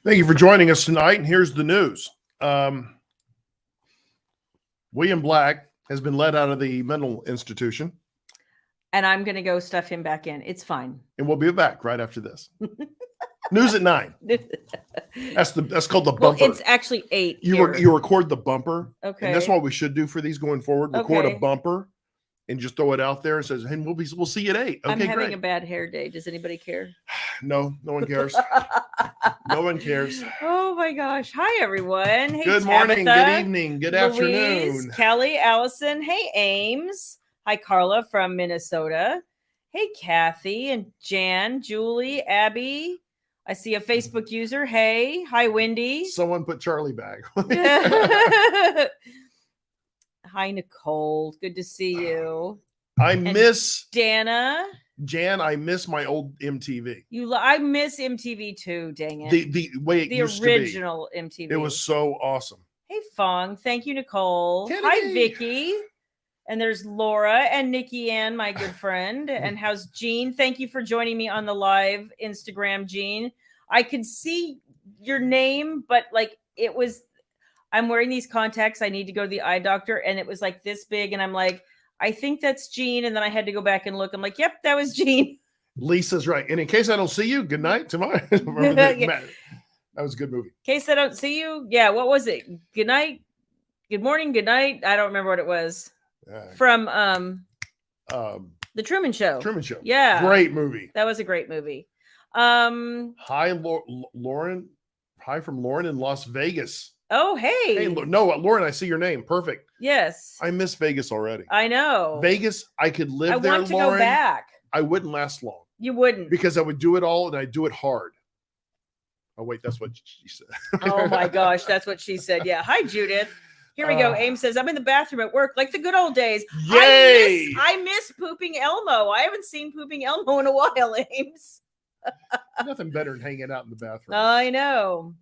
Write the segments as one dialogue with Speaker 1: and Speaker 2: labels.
Speaker 1: Thank you for joining us tonight. And here's the news. William Black has been let out of the mental institution.
Speaker 2: And I'm going to go stuff him back in. It's fine.
Speaker 1: And we'll be back right after this. News at 9. That's called the bumper.
Speaker 2: Well, it's actually 8.
Speaker 1: You record the bumper.
Speaker 2: Okay.
Speaker 1: And that's what we should do for these going forward. Record a bumper and just throw it out there and says, hey, we'll see you at 8. Okay,
Speaker 2: I'm having
Speaker 1: great.
Speaker 2: a bad hair day. Does anybody care?
Speaker 1: No one cares. No one cares.
Speaker 2: Oh my gosh. Hi, everyone. Hey,
Speaker 1: good morning,
Speaker 2: Tabitha,
Speaker 1: good evening, good
Speaker 2: Louise,
Speaker 1: afternoon.
Speaker 2: Kelly, Allison. Hey, Ames. Hi, Carla from Minnesota. Hey, Kathy and Jan, Julie, Abby. I see a Facebook user. Hey. Hi, Wendy.
Speaker 1: Someone put Charlie back.
Speaker 2: Hi, Nicole. Good to see you.
Speaker 1: I miss
Speaker 2: Dana.
Speaker 1: Jan, I miss my old MTV.
Speaker 2: I miss MTV too, dang it.
Speaker 1: The way it used
Speaker 2: original
Speaker 1: to be.
Speaker 2: MTV.
Speaker 1: It was so awesome.
Speaker 2: Hey, Fong. Thank you, Nicole.
Speaker 1: Kennedy.
Speaker 2: Hi, Vicky. And there's Laura and Nikki Ann, my good friend. And how's Jean? Thank you for joining me on the live Instagram, Jean. I could see your name, but I'm wearing these contacts. I need to go to the eye doctor. And it was like this big. And I'm like, I think that's Jean. And then I had to go back and look. I'm like, yep, that was Jean.
Speaker 1: Lisa's right. And in case I don't see you, good night tomorrow. That was a good movie.
Speaker 2: In case I don't see you. Yeah. What was it? Good night. Good morning. Good night. I don't remember what it was. From The Truman Show.
Speaker 1: Truman Show.
Speaker 2: Yeah.
Speaker 1: Great movie.
Speaker 2: That was a great movie.
Speaker 1: Hi, Lauren. Hi from Lauren in Las Vegas.
Speaker 2: Oh, hey.
Speaker 1: Hey, no, Lauren, I see your name. Perfect.
Speaker 2: Yes.
Speaker 1: I miss Vegas already.
Speaker 2: I know.
Speaker 1: Vegas, I could live there, Lauren. I want to
Speaker 2: go back.
Speaker 1: I wouldn't last long.
Speaker 2: You wouldn't.
Speaker 1: Because I would do it all and I'd do it hard. Oh, wait, that's what she said.
Speaker 2: Oh, my gosh. That's what she said. Yeah. Hi, Judith. Here we go. Ames says, I'm in the bathroom at work like the good old days.
Speaker 1: Yay!
Speaker 2: I miss Pooping Elmo. I haven't seen Pooping Elmo in a while, Ames.
Speaker 1: Nothing better than hanging out in the bathroom.
Speaker 2: I know.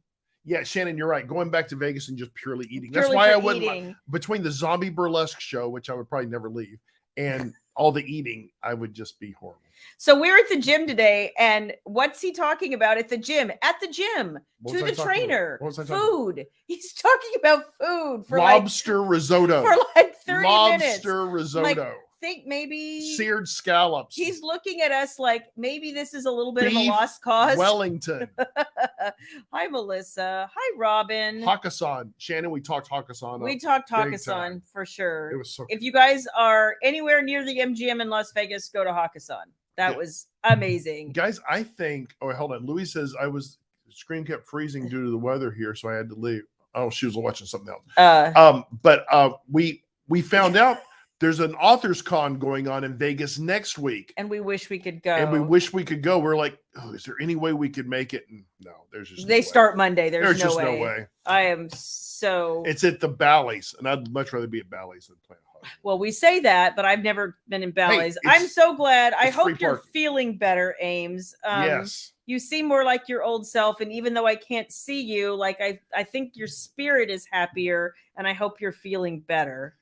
Speaker 1: Yeah, Shannon, you're right. Going back to Vegas and just purely eating. That's why I wouldn't. Between the zombie burlesque show, which I would probably never leave, and all the eating, I would just be horrible.
Speaker 2: So we're at the gym today, and what's he talking about at the gym? At the gym, to the trainer, food. He's talking about food for
Speaker 1: lobster risotto
Speaker 2: for like 30 minutes.
Speaker 1: Lobster risotto.
Speaker 2: Think maybe
Speaker 1: seared scallops.
Speaker 2: He's looking at us like maybe this is a little bit of a lost cause.
Speaker 1: Wellington.
Speaker 2: Hi, Melissa. Hi, Robin.
Speaker 1: Hakkasan. Shannon, we talked Hakkasan.
Speaker 2: We talked Hakkasan for sure.
Speaker 1: It was so
Speaker 2: if you guys are anywhere near the MGM in Las Vegas, go to Hakkasan. That was amazing.
Speaker 1: Guys, I think, hold on. Louis says screen kept freezing due to the weather here, so I had to leave. Oh, she was watching something else. But we found out there's an authors con going on in Vegas next week.
Speaker 2: And we wish we could go.
Speaker 1: We're like, oh, is there any way we could make it? And no, there's just
Speaker 2: They start Monday. There's
Speaker 1: just no way.
Speaker 2: I am so.
Speaker 1: It's at the Bally's, and I'd much rather be at Bally's than Planet Hollywood.
Speaker 2: Well, we say that, but I've never been in Bally's. Hey, I'm so glad. I hope you're feeling better, Ames.
Speaker 1: Yes.
Speaker 2: You seem more like your old self, and even though I can't see you, like I think your spirit is happier, and I hope you're feeling better.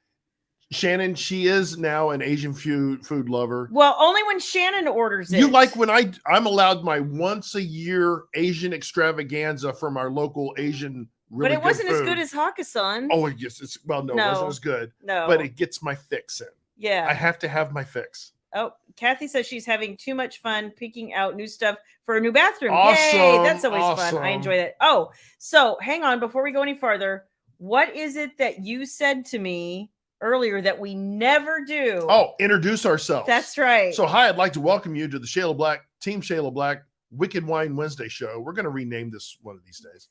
Speaker 1: Shannon, she is now an Asian food lover.
Speaker 2: Well, only when Shannon orders it.
Speaker 1: You like when I'm allowed my once a year Asian extravaganza from our local Asian. Really
Speaker 2: but it wasn't
Speaker 1: food.
Speaker 2: As good as Hakkasan.
Speaker 1: Oh, yes. It wasn't as good.
Speaker 2: No.
Speaker 1: But it gets my fix in.
Speaker 2: Yeah.
Speaker 1: I have to have my fix.
Speaker 2: Oh, Kathy says she's having too much fun picking out new stuff for a new bathroom.
Speaker 1: Awesome.
Speaker 2: Yay, that's always fun. I enjoy that. Oh, so hang on before we go any farther. What is it that you said to me earlier that we never do?
Speaker 1: Oh, introduce ourselves.
Speaker 2: That's right.
Speaker 1: So hi, I'd like to welcome you to the Shayla Black, Team Shayla Black Wicked Wine Wednesday show. We're going to rename this one of these days.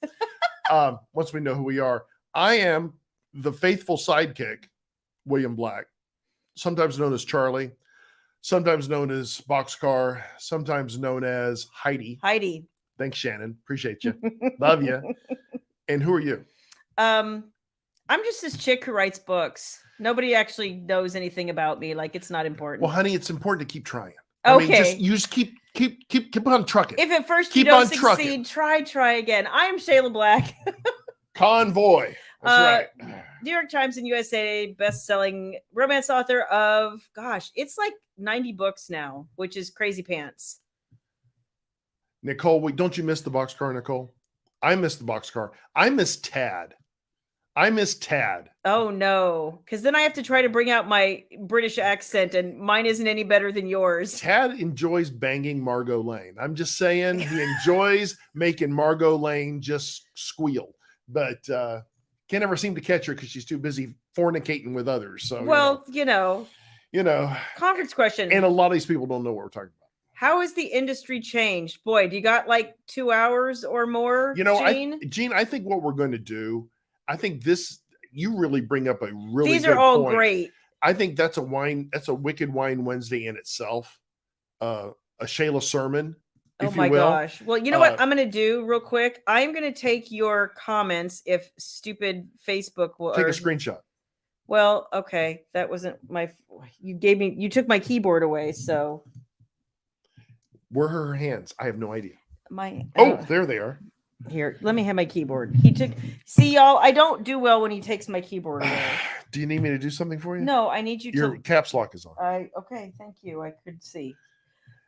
Speaker 1: Once we know who we are. I am the faithful sidekick, William Black, sometimes known as Charlie, sometimes known as Boxcar, sometimes known as Heidi.
Speaker 2: Heidi.
Speaker 1: Thanks, Shannon. Appreciate you. Love you. And who are you?
Speaker 2: I'm just this chick who writes books. Nobody actually knows anything about me. Like, it's not important.
Speaker 1: Well, honey, it's important to keep trying.
Speaker 2: Okay.
Speaker 1: You just keep on trucking.
Speaker 2: If at first you don't succeed, try again. I'm Shayla Black.
Speaker 1: Convoy. That's right.
Speaker 2: New York Times and USA best-selling romance author of, it's like 90 books now, which is crazy pants.
Speaker 1: Nicole, don't you miss the Boxcar, Nicole? I miss the boxcar. I miss Tad.
Speaker 2: Oh no, because then I have to try to bring out my British accent, and mine isn't any better than yours.
Speaker 1: Tad enjoys banging Margot Lane. I'm just saying he enjoys making Margot Lane just squeal, but can't ever seem to catch her because she's too busy fornicating with others. So
Speaker 2: Well,
Speaker 1: you know,
Speaker 2: conference question.
Speaker 1: and a lot of these people don't know what we're talking about.
Speaker 2: How has the industry changed? Boy, do you got like 2 hours or more, Gene?
Speaker 1: Gene, I think what we're going to do, I think you really bring up a really
Speaker 2: These
Speaker 1: good
Speaker 2: are all
Speaker 1: point.
Speaker 2: great.
Speaker 1: I think that's a Wicked Wine Wednesday in itself. A Shayla sermon,
Speaker 2: Oh
Speaker 1: if
Speaker 2: my
Speaker 1: you will.
Speaker 2: gosh. Well, you know what I'm going to do real quick? I'm going to take your comments if stupid Facebook will
Speaker 1: Take a screenshot.
Speaker 2: Well, okay. That wasn't you took my keyboard away, so
Speaker 1: Where are her hands? I have no idea. There they are.
Speaker 2: Here, let me have my keyboard. See y'all, I don't do well when he takes my keyboard away.
Speaker 1: Do you need me to do something for you?
Speaker 2: No, I need you
Speaker 1: Your caps lock is on.
Speaker 2: Okay, thank you. I could see.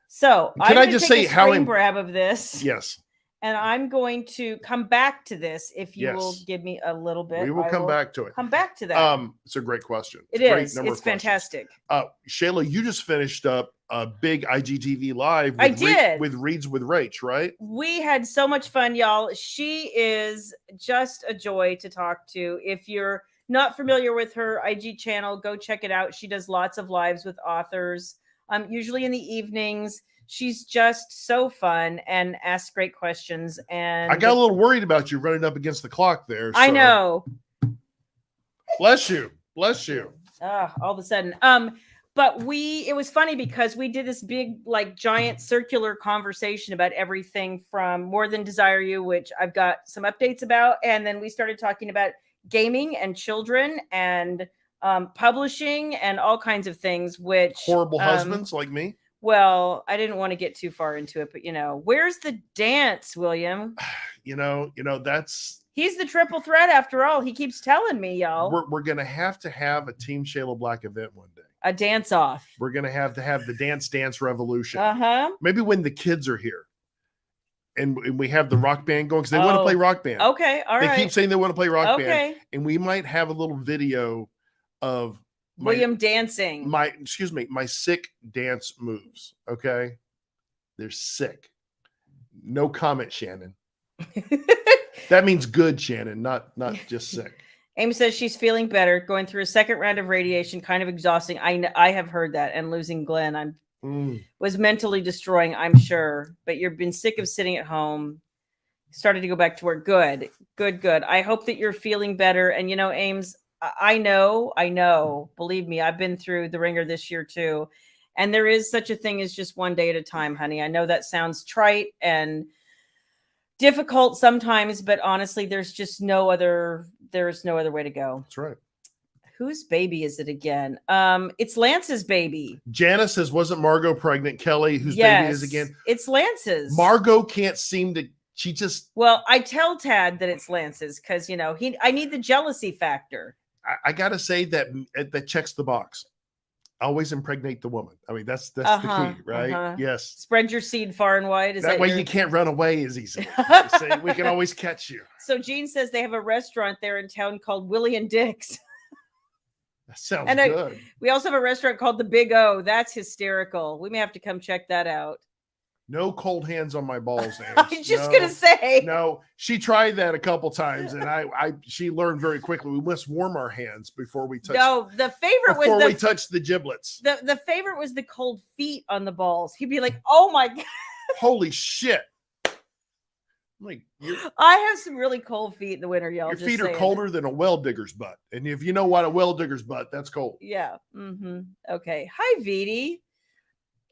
Speaker 2: So
Speaker 1: can I just say how
Speaker 2: grab of this?
Speaker 1: Yes.
Speaker 2: And I'm going to come back to this if you will give me a little bit.
Speaker 1: We will come back to it.
Speaker 2: Come back to that.
Speaker 1: It's a great question.
Speaker 2: It's fantastic.
Speaker 1: Shayla, you just finished up a big IGTV live.
Speaker 2: I did
Speaker 1: with Reads with Rach, right?
Speaker 2: We had so much fun, y'all. She is just a joy to talk to. If you're not familiar with her IG channel, go check it out. She does lots of lives with authors, usually in the evenings. She's just so fun and asks great questions. And
Speaker 1: I got a little worried about you running up against the clock there.
Speaker 2: I know.
Speaker 1: Bless you.
Speaker 2: All of a sudden. But it was funny because we did this big, like, giant circular conversation about everything from More Than Desire You, which I've got some updates about. And then we started talking about gaming and children and publishing and all kinds of things, which
Speaker 1: horrible husbands like me.
Speaker 2: Well, I didn't want to get too far into it, but where's the dance, William?
Speaker 1: That's
Speaker 2: he's the triple threat after all. He keeps telling me, y'all.
Speaker 1: We're gonna have to have a Team Shayla Black event one day.
Speaker 2: A dance off.
Speaker 1: We're gonna have to have the dance revolution.
Speaker 2: Maybe
Speaker 1: when the kids are here. And we have the rock band going because they want to play rock band.
Speaker 2: Okay, all right.
Speaker 1: They keep saying they want to play rock band. And we might have a little video of
Speaker 2: William dancing.
Speaker 1: My sick dance moves. Okay. They're sick. No comment, Shannon. That means good, Shannon, not just sick.
Speaker 2: Amy says she's feeling better, going through a second round of radiation, kind of exhausting. I have heard that, and losing Glenn was mentally destroying, I'm sure. But you've been sick of sitting at home, started to go back to work. Good. I hope that you're feeling better. And Ames, I know. Believe me, I've been through the ringer this year too. And there is such a thing as just one day at a time, honey. I know that sounds trite and difficult sometimes, but honestly, there's no other way to go.
Speaker 1: That's right.
Speaker 2: Whose baby is it again? It's Lance's baby.
Speaker 1: Janice says, wasn't Margot pregnant? Kelly, whose baby is again?
Speaker 2: It's Lance's.
Speaker 1: Margot can't seem to.
Speaker 2: Well, I tell Tad that it's Lance's because I need the jealousy factor.
Speaker 1: I gotta say that checks the box. Always impregnate the woman. I mean, that's the key, right? Yes.
Speaker 2: Spread your seed far and wide.
Speaker 1: That way you can't run away as easily. We can always catch you.
Speaker 2: So Gene says they have a restaurant there in town called Willie and Dick's.
Speaker 1: That sounds good.
Speaker 2: We also have a restaurant called the Big O. That's hysterical. We may have to come check that out.
Speaker 1: No cold hands on my balls, Ames.
Speaker 2: I'm just gonna say.
Speaker 1: No, she tried that a couple times, and she learned very quickly. We must warm our hands before we touch.
Speaker 2: No, the favorite was
Speaker 1: we touch the giblets.
Speaker 2: The favorite was the cold feet on the balls. He'd be like, "Oh my god,
Speaker 1: holy shit!"
Speaker 2: I have some really cold feet in the winter, y'all.
Speaker 1: Your feet are colder than a well digger's butt, and if you know what a well digger's butt, that's cold.
Speaker 2: Yeah. Okay. Hi, Viti.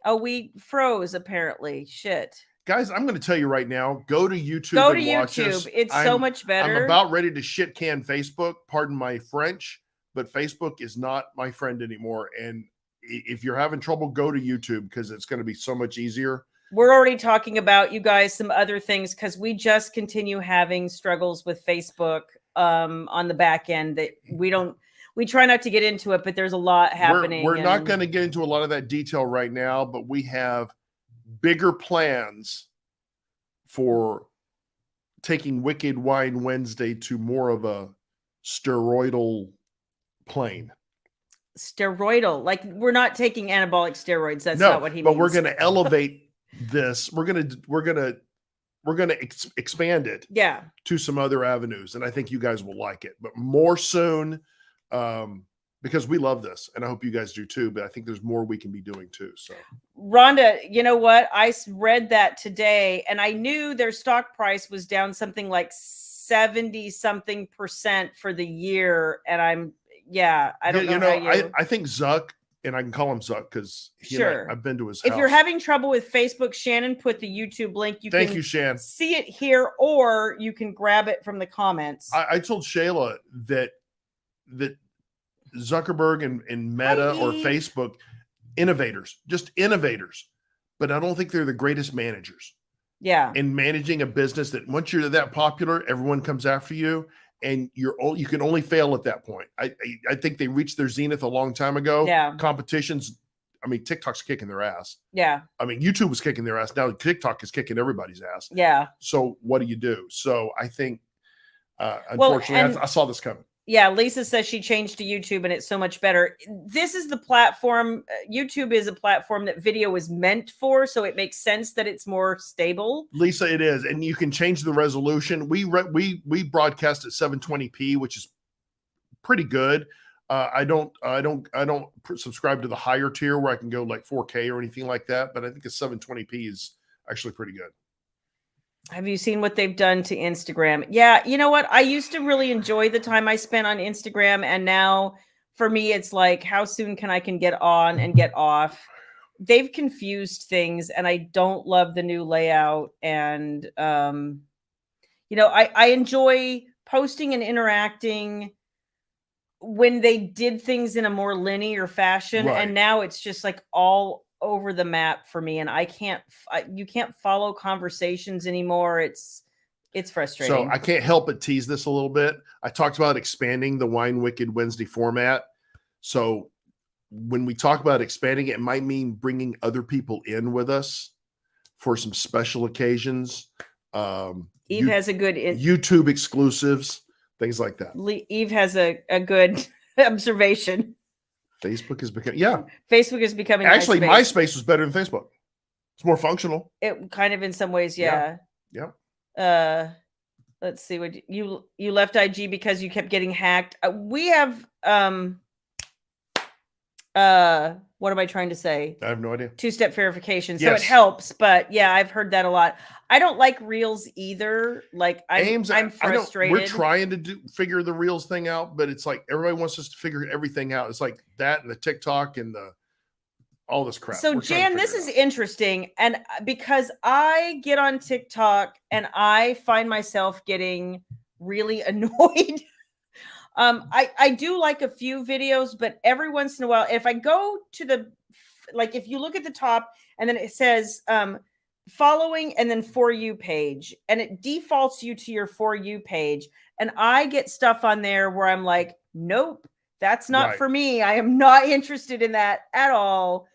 Speaker 2: Oh, we froze apparently. Shit.
Speaker 1: Guys, I'm going to tell you right now, go to YouTube.
Speaker 2: Watch us. It's so much better.
Speaker 1: I'm about ready to shit can Facebook. Pardon my French, but Facebook is not my friend anymore. And if you're having trouble, go to YouTube because it's going to be so much easier.
Speaker 2: We're already talking about, you guys, some other things because we just continue having struggles with Facebook on the back end that we try not to get into it, but there's a lot happening.
Speaker 1: We're not going to get into a lot of that detail right now, but we have bigger plans for taking Wicked Wine Wednesday to more of a steroidal plane.
Speaker 2: Steroidal, like we're not taking anabolic steroids. That's
Speaker 1: No,
Speaker 2: not what he
Speaker 1: but
Speaker 2: means.
Speaker 1: we're going to elevate this. We're going to expand it
Speaker 2: Yeah.
Speaker 1: to some other avenues, and I think you guys will like it. But more soon, because we love this, and I hope you guys do too. But I think there's more we can be doing too. So,
Speaker 2: Rhonda, you know what? I read that today, and I knew their stock price was down something like 70 something % for the year. And I don't know how you.
Speaker 1: I think Zuck, and I can call him Zuck because
Speaker 2: Sure.
Speaker 1: I've been to his house.
Speaker 2: If you're having trouble with Facebook, Shannon put the YouTube link.
Speaker 1: Thank you, Shan.
Speaker 2: See it here, or you can grab it from the comments.
Speaker 1: I told Shayla that Zuckerberg and Meta or Facebook, just innovators, but I don't think they're the greatest managers.
Speaker 2: Yeah.
Speaker 1: In managing a business that once you're that popular, everyone comes after you, and you can only fail at that point. I think they reached their zenith a long time ago.
Speaker 2: Yeah.
Speaker 1: Competitions. I mean, TikTok's kicking their ass.
Speaker 2: Yeah.
Speaker 1: I mean, YouTube was kicking their ass. Now TikTok is kicking everybody's ass.
Speaker 2: Yeah.
Speaker 1: So what do you do? So I think, unfortunately, I saw this coming.
Speaker 2: Yeah, Lisa says she changed to YouTube and it's so much better. This is the platform. YouTube is a platform that video is meant for, so it makes sense that it's more stable.
Speaker 1: Lisa, it is, and you can change the resolution. We broadcast at 720p, which is pretty good. I don't subscribe to the higher tier where I can go like 4K or anything like that, but I think a 720p is actually pretty good.
Speaker 2: Have you seen what they've done to Instagram? Yeah, you know what? I used to really enjoy the time I spent on Instagram, and now for me, it's like, how soon can I get on and get off? They've confused things, and I don't love the new layout. And I enjoy posting and interacting when they did things in a more linear fashion,
Speaker 1: Right.
Speaker 2: and now it's just like all over the map for me, and you can't follow conversations anymore. It's frustrating.
Speaker 1: So I can't help but tease this a little bit. I talked about expanding the Wine Wicked Wednesday format. So when we talk about expanding, it might mean bringing other people in with us for some special occasions.
Speaker 2: Eve has a good
Speaker 1: YouTube exclusives, things like that.
Speaker 2: Eve has a good observation.
Speaker 1: Facebook is becoming
Speaker 2: actually
Speaker 1: MySpace was better than Facebook. It's more functional.
Speaker 2: It kind of in some ways, yeah. Let's see, what you left IG because you kept getting hacked. We have what am I trying to say?
Speaker 1: I have no idea.
Speaker 2: Two-step verification. So it helps, but yeah, I've heard that a lot. I don't like Reels either. Like I'm frustrated.
Speaker 1: We're trying to figure the Reels thing out, but it's like everybody wants us to figure everything out. It's like that and the TikTok and all this crap.
Speaker 2: So Jan, this is interesting. And because I get on TikTok and I find myself getting really annoyed. I do like a few videos, but every once in a while, if I go to if you look at the top and then it says following and then For You page, and it defaults you to your For You page. And I get stuff on there where I'm like, nope, that's not for me. I am not interested in that at all.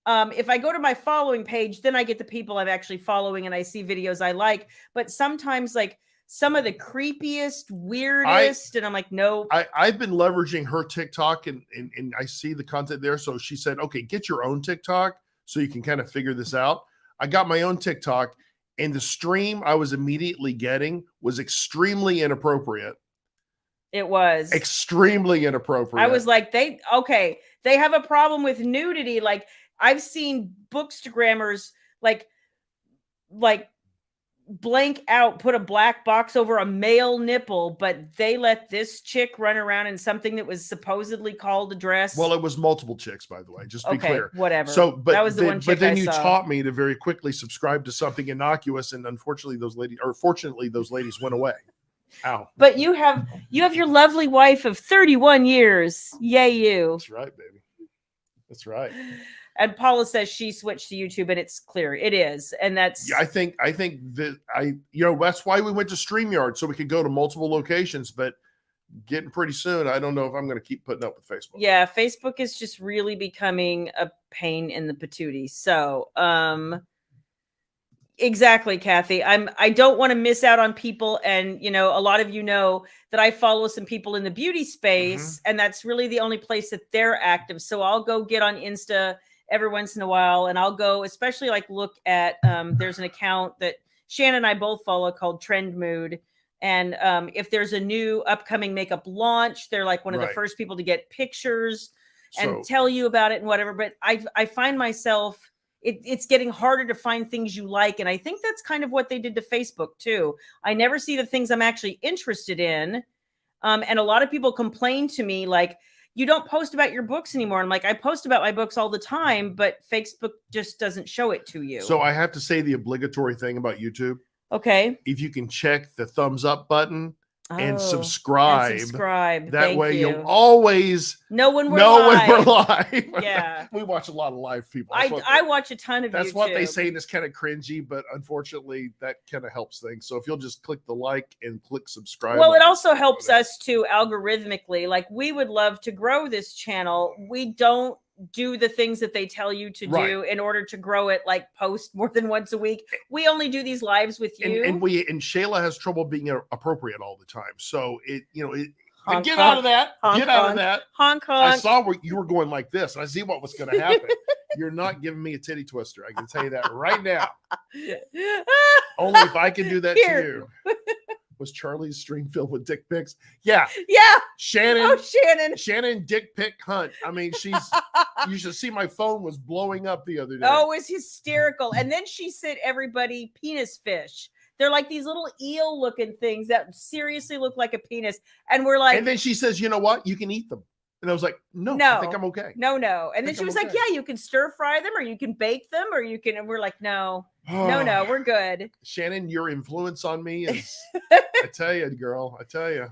Speaker 2: If I go to my following page, then I get the people I'm actually following and I see videos I like. But sometimes some of the creepiest, weirdest, and I'm like, no.
Speaker 1: I've been leveraging her TikTok and I see the content there. So she said, okay, get your own TikTok so you can kind of figure this out. I got my own TikTok, and the stream I was immediately getting was extremely inappropriate.
Speaker 2: It was
Speaker 1: extremely inappropriate.
Speaker 2: I was like, they have a problem with nudity. Like I've seen bookstagrammers like blank out, put a black box over a male nipple, but they let this chick run around in something that was supposedly called a dress.
Speaker 1: Well, it was multiple chicks, by the way, just to be clear.
Speaker 2: Whatever.
Speaker 1: So, but
Speaker 2: that was the one chick
Speaker 1: but then
Speaker 2: I
Speaker 1: you
Speaker 2: saw.
Speaker 1: taught me to very quickly subscribe to something innocuous, and unfortunately, fortunately, those ladies went away. Ow.
Speaker 2: But you have your lovely wife of 31 years. Yay, you.
Speaker 1: That's right, baby. That's right.
Speaker 2: And Paula says she switched to YouTube, and it's clear it is. And that's,
Speaker 1: yeah, I think that that's why we went to StreamYard, so we could go to multiple locations, but getting pretty soon, I don't know if I'm going to keep putting up with Facebook.
Speaker 2: Yeah. Facebook is just really becoming a pain in the patootie. So, Exactly, Kathy. I don't want to miss out on people. And, you know, a lot of you know that I follow some people in the beauty space, and that's really the only place that they're active. So I'll go get on Insta every once in a while, and I'll go, especially like look at there's an account that Shannon and I both follow called Trend Mood. And if there's a new upcoming makeup launch, they're like one of the first people to get pictures and tell you about it and whatever. But I find myself, it's getting harder to find things you like. And I think that's kind of what they did to Facebook too. I never see the things I'm actually interested in. And a lot of people complain to me like, you don't post about your books anymore. I'm like, I post about my books all the time, but Facebook just doesn't show it to you.
Speaker 1: So I have to say the obligatory thing about YouTube.
Speaker 2: Okay.
Speaker 1: If you can check the thumbs up button and subscribe. That way you'll always
Speaker 2: know when we're live.
Speaker 1: Yeah. We watch a lot of live people.
Speaker 2: I watch a ton of
Speaker 1: That's
Speaker 2: YouTube.
Speaker 1: what they say, and it's kind of cringy, but unfortunately that kind of helps things. So if you'll just click the like and click subscribe.
Speaker 2: Well, it also helps us too algorithmically. Like, we would love to grow this channel. We don't do the things that they tell you to do in order to grow it, like post more than once a week. We only do these lives with you.
Speaker 1: And Shayla has trouble being appropriate all the time. So
Speaker 2: honk,
Speaker 1: get
Speaker 2: honk,
Speaker 1: out of that.
Speaker 2: Honk,
Speaker 1: get out
Speaker 2: honk,
Speaker 1: of that.
Speaker 2: Honk, honk.
Speaker 1: I saw where you were going like this. I see what was going to happen. You're not giving me a titty twister. I can tell you that right now. Only if I can do that to you. Was Charlie's stream filled with dick pics? Yeah. Shannon dick pic hunt. I mean, you should see my phone was blowing up the other day.
Speaker 2: Oh, it was hysterical. And then she sent everybody penis fish. They're like these little eel looking things that seriously look like a penis. And we're like,
Speaker 1: and then she says, you know what? You can eat them. And I was like, no, I think I'm okay.
Speaker 2: No. And then she was like, yeah, you can stir fry them, or you can bake them, or you can, and we're like, no, we're good.
Speaker 1: Shannon, your influence on me is, I tell you, girl, I tell you.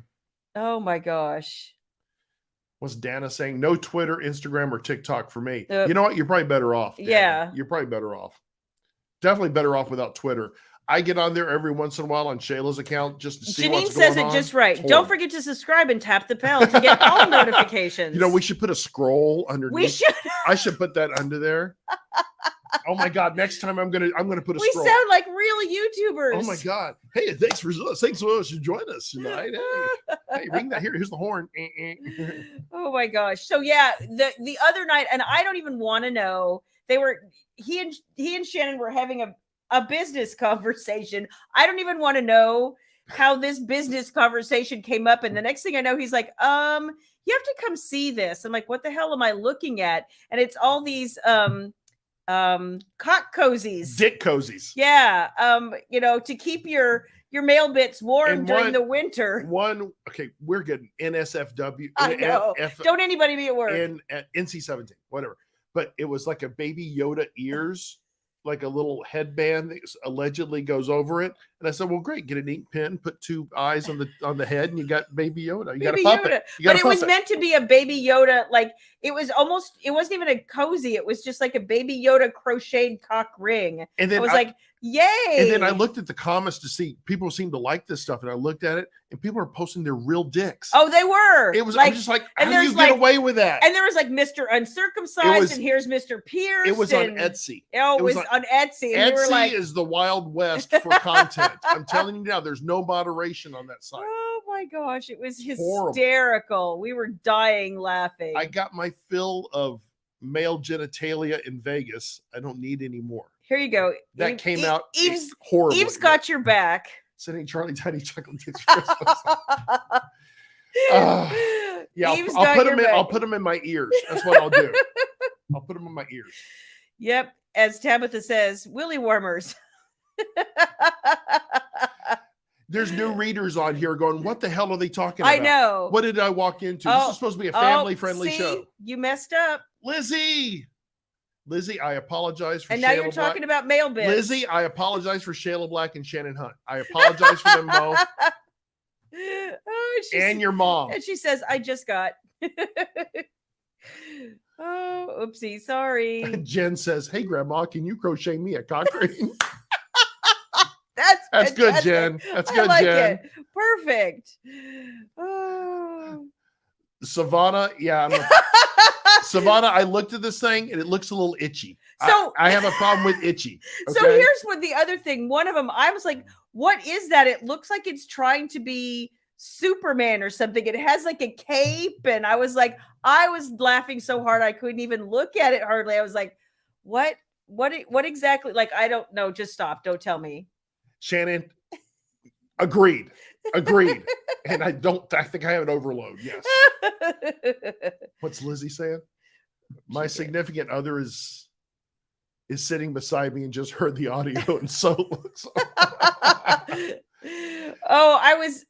Speaker 2: Oh my gosh.
Speaker 1: What's Dana saying? No Twitter, Instagram, or TikTok for me. You know what? You're probably better off. Dana.
Speaker 2: Yeah.
Speaker 1: You're probably better off. Definitely better off without Twitter. I get on there every once in a while on Shayla's account just to see
Speaker 2: Janine
Speaker 1: what's going on.
Speaker 2: says it just right. Don't forget to subscribe and tap the bell to get all notifications.
Speaker 1: You know, we should put a scroll underneath.
Speaker 2: We should.
Speaker 1: I should put that under there. Oh my God! Next time I'm gonna put a scroll.
Speaker 2: We sound like real YouTubers.
Speaker 1: Oh my God! Hey, thanks for joining us tonight. Hey, ring that. Here's the horn.
Speaker 2: Oh my gosh! So yeah, the other night, and I don't even want to know. He and Shannon were having a business conversation. I don't even want to know how this business conversation came up. And the next thing I know, he's like, you have to come see this. I'm like, what the hell am I looking at? And it's all these cock cozies.
Speaker 1: Dick cozies.
Speaker 2: Yeah. To keep your male bits warm during the winter.
Speaker 1: Okay, we're getting NSFW.
Speaker 2: I know. Don't anybody be at work.
Speaker 1: NC-17, whatever. But it was like a Baby Yoda ears, like a little headband that allegedly goes over it. And I said, well, great, get an ink pen, put two eyes on the head, and you got Baby Yoda. You got a puppet.
Speaker 2: But it was meant to be a Baby Yoda. Like, it wasn't even a cozy. It was just like a Baby Yoda crocheted cock ring. And then I was like, yay.
Speaker 1: And then I looked at the comments to see people seem to like this stuff. And I looked at it, and people are posting their real dicks.
Speaker 2: Oh, they were.
Speaker 1: It was like, I'm just like, how do you get away with that?
Speaker 2: And there was like Mr. Uncircumcised, and here's Mr. Pierce.
Speaker 1: It was on Etsy.
Speaker 2: Oh, it was on Etsy. And
Speaker 1: Etsy is the Wild West for content. I'm telling you now, there's no moderation on that site.
Speaker 2: Oh my gosh, it was hysterical. Horrible. We were dying laughing.
Speaker 1: I got my fill of male genitalia in Vegas. I don't need any more.
Speaker 2: Here you go.
Speaker 1: That came out horrible.
Speaker 2: Eve's got your back.
Speaker 1: Sending Charlie tiny chocolate dicks for Christmas. Yeah, I'll put them in my ears. That's what I'll do. I'll put them in my ears.
Speaker 2: Yep. As Tabitha says, willy warmers.
Speaker 1: There's new readers on here going, what the hell are they talking about?
Speaker 2: I know.
Speaker 1: What did I walk into? This is supposed to be a family-friendly show.
Speaker 2: You messed up.
Speaker 1: Lizzie, I apologize for Shayla Black.
Speaker 2: And now you're talking about male bits.
Speaker 1: Lizzie, I apologize for Shayla Black and Shannon Hunt. I apologize for them both. And your mom.
Speaker 2: And she says, I just got. Oh, oopsie, sorry.
Speaker 1: Jen says, hey, Grandma, can you crochet me a cock ring?
Speaker 2: That's
Speaker 1: good, Jen. That's good, Jen.
Speaker 2: It. Perfect. Oh.
Speaker 1: Savannah, yeah. Savannah, I looked at this thing and it looks a little itchy.
Speaker 2: So
Speaker 1: I have a problem with itchy.
Speaker 2: So
Speaker 1: okay?
Speaker 2: here's what the other thing. One of them, I was like, what is that? It looks like it's trying to be Superman or something. It has like a cape. And I was laughing so hard I couldn't even look at it hardly. I was like, what exactly? Like, I don't know. Just stop. Don't tell me.
Speaker 1: Shannon, agreed. And I think I have an overload. Yes. What's Lizzie saying? My significant other is sitting beside me and just heard the audio, and so looks.
Speaker 2: Oh, I was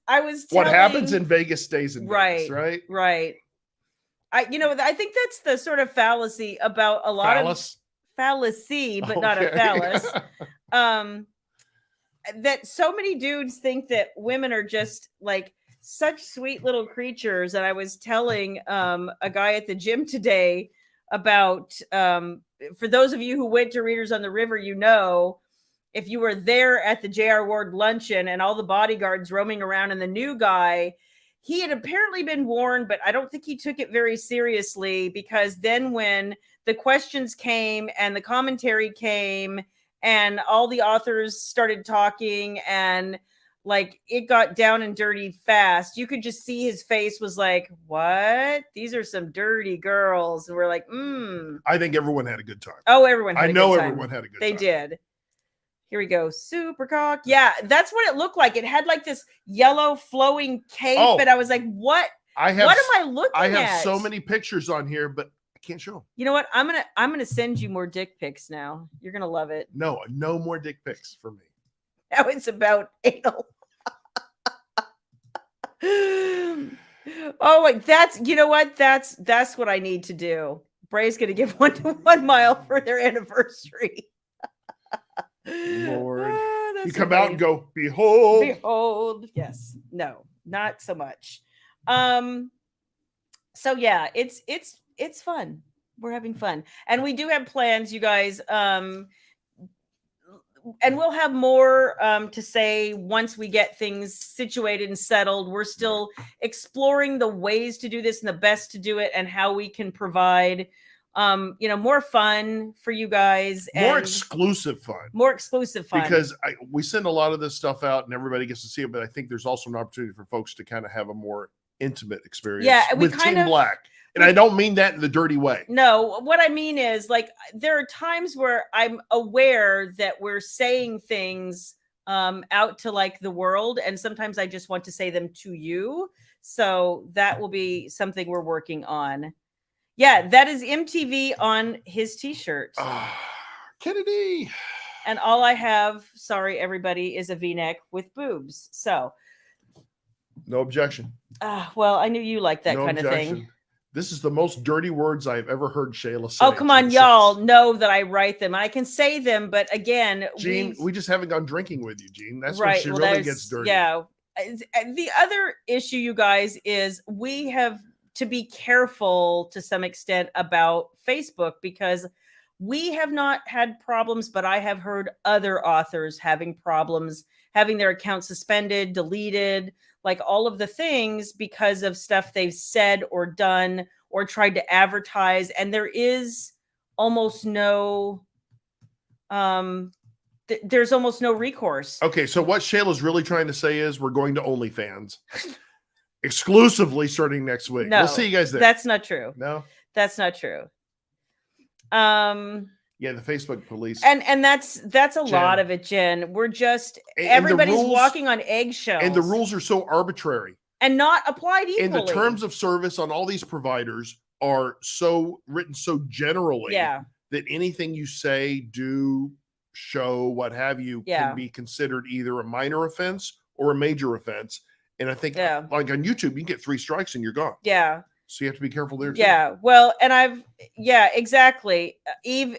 Speaker 1: what happens in Vegas stays in Vegas, right?
Speaker 2: Right. I think that's the sort of fallacy about a lot of fallacy, but not a phallus. That so many dudes think that women are just like such sweet little creatures. And I was telling a guy at the gym today about for those of you who went to Readers on the River, if you were there at the J.R. Ward luncheon and all the bodyguards roaming around, and the new guy, he had apparently been warned, but I don't think he took it very seriously, because then when the questions came and the commentary came and all the authors started talking and like it got down and dirty fast, you could just see his face was like, what? These are some dirty girls. And we're like,
Speaker 1: I think everyone had a good time.
Speaker 2: Oh, everyone had a good time.
Speaker 1: Everyone had a good time.
Speaker 2: They did. Here we go. Super cock. Yeah, that's what it looked like. It had like this yellow flowing cape. And I was like, what? What am I looking at?
Speaker 1: I have so many pictures on here, but I can't show them.
Speaker 2: You know what? I'm gonna send you more dick pics now. You're gonna love it.
Speaker 1: No more dick pics for me.
Speaker 2: Now it's about anal. Oh, wait, that's what I need to do. Bray's gonna give 1 mile for their anniversary.
Speaker 1: Lord, you come out and go, behold.
Speaker 2: Yes, no, not so much. So yeah, it's fun. We're having fun, and we do have plans, you guys. And we'll have more to say once we get things situated and settled. We're still exploring the ways to do this and the best to do it, and how we can provide more fun for you guys, and
Speaker 1: more exclusive fun, because we send a lot of this stuff out and everybody gets to see it, but I think there's also an opportunity for folks to kind of have a more intimate experience with Team Black. And I don't mean that in the dirty way.
Speaker 2: No, what I mean is, like, there are times where I'm aware that we're saying things out to like the world, and sometimes I just want to say them to you. So that will be something we're working on. Yeah, that is MTV on his t-shirt.
Speaker 1: Kennedy.
Speaker 2: And all I have, sorry everybody, is a V-neck with boobs. So
Speaker 1: no objection.
Speaker 2: Well, I knew you liked that kind of thing.
Speaker 1: This is the most dirty words I've ever heard Shayla say.
Speaker 2: Oh, come on, y'all know that I write them. I can say them, but again,
Speaker 1: Gene, we just haven't gone drinking with you, Gene. That's right. When she really gets dirty.
Speaker 2: Yeah. The other issue, you guys, is we have to be careful to some extent about Facebook, because we have not had problems, but I have heard other authors having problems, having their accounts suspended, deleted, like all of the things because of stuff they've said or done or tried to advertise. And there is almost no, there's almost no recourse.
Speaker 1: Okay. So what Shayla's really trying to say is we're going to OnlyFans exclusively starting next week.
Speaker 2: No,
Speaker 1: we'll see you guys there.
Speaker 2: That's not true.
Speaker 1: No,
Speaker 2: that's not true.
Speaker 1: Yeah, the Facebook police.
Speaker 2: And that's a lot of it, Jen. We're just, everybody's walking on eggshells.
Speaker 1: And the rules are so arbitrary.
Speaker 2: And not applied equally.
Speaker 1: And the terms of service on all these providers are so written so generally that anything you say, do, show, what have you, can be considered either a minor offense or a major offense. And I think like on YouTube, you can get 3 strikes and you're gone.
Speaker 2: Yeah.
Speaker 1: So you have to be careful there too.
Speaker 2: Yeah. Well, and exactly. Eve,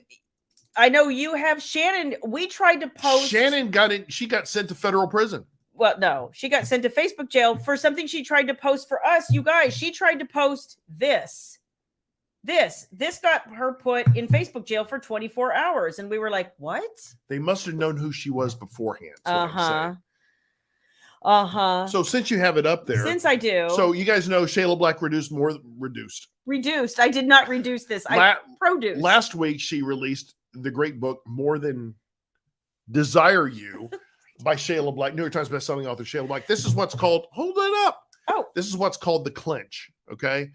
Speaker 2: I know you have. Shannon, we tried to post.
Speaker 1: Shannon got it. She got sent to federal prison.
Speaker 2: Well, no, she got sent to Facebook jail for something she tried to post for us. You guys, she tried to post this. This got her put in Facebook jail for 24 hours. And we were like, what?
Speaker 1: They must have known who she was beforehand.
Speaker 2: Uh-huh.
Speaker 1: So since you have it up there,
Speaker 2: Since I do.
Speaker 1: so you guys know Shayla Black reduced.
Speaker 2: Reduced. I did not reduce this. I
Speaker 1: La-
Speaker 2: produced.
Speaker 1: Last week she released the great book More Than Desire You by Shayla Black, New York Times bestselling author Shayla Black. This is what's called, hold it up.
Speaker 2: Oh.
Speaker 1: This is what's called the clinch. Okay.